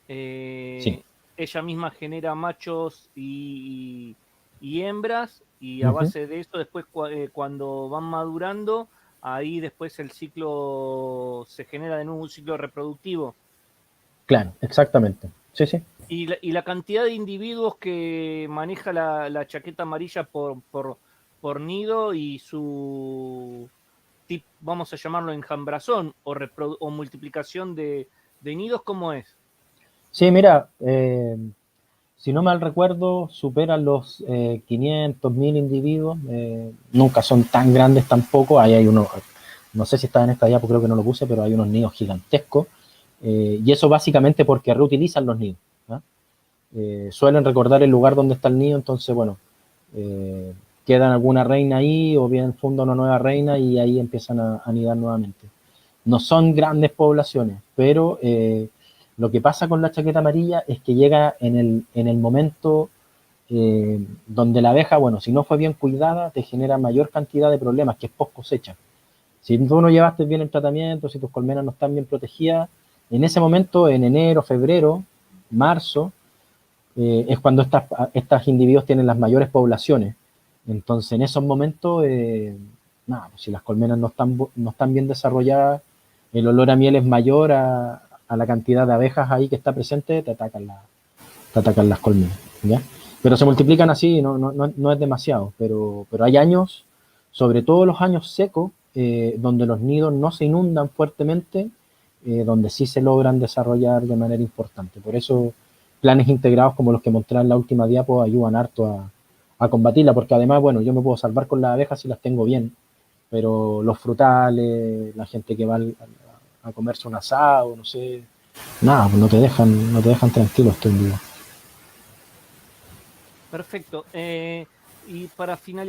Sí. Ella misma genera machos y hembras, y a Ujú. base de eso, después cuando van madurando, ahí después el ciclo se genera de nuevo un ciclo reproductivo. Claro, exactamente. Sí, sí. Y la cantidad de individuos que maneja la chaqueta amarilla por nido y su vamos a llamarlo enjambrazón o multiplicación de nidos, ¿cómo es? Sí, mira, si no mal recuerdo, superan los 500, 1000 individuos. Nunca son tan grandes tampoco. Ahí hay uno, no sé si está en esta diapo, creo que no lo puse, pero hay unos nidos gigantescos. Y eso básicamente porque reutilizan los nidos. ¿Ah? Suelen recordar el lugar donde está el nido, entonces, bueno, eh, quedan alguna reina ahí o bien funda una nueva reina y ahí empiezan a anidar nuevamente. No son grandes poblaciones, pero lo que pasa con la chaqueta amarilla es que llega en el momento donde la abeja, bueno, si no fue bien cuidada, te genera mayor cantidad de problemas, que es post cosecha. Si tú no llevaste bien el tratamiento, si tus colmenas no están bien protegidas, en ese momento, en enero, febrero, marzo, es cuando estas individuos tienen las mayores poblaciones. Entonces, en esos momentos, nada, pues, si las colmenas no están bien desarrolladas, el olor a miel es mayor a la cantidad de abejas ahí que está presente, te atacan las colmenas. ¿Ya? Pero se multiplican así, no es demasiado, pero hay años, sobre todo los años secos, donde los nidos no se inundan fuertemente, donde sí se logran desarrollar de manera importante. Por eso planes integrados como los que mostré en la última diapo ayudan harto a combatirla, porque además, bueno, yo me puedo salvar con las abejas si las tengo bien, pero los frutales, la gente que va a comerse un asado, no sé, nada, pues no te dejan tranquilo, estoy en vivo. Perfecto. Y para finalizar,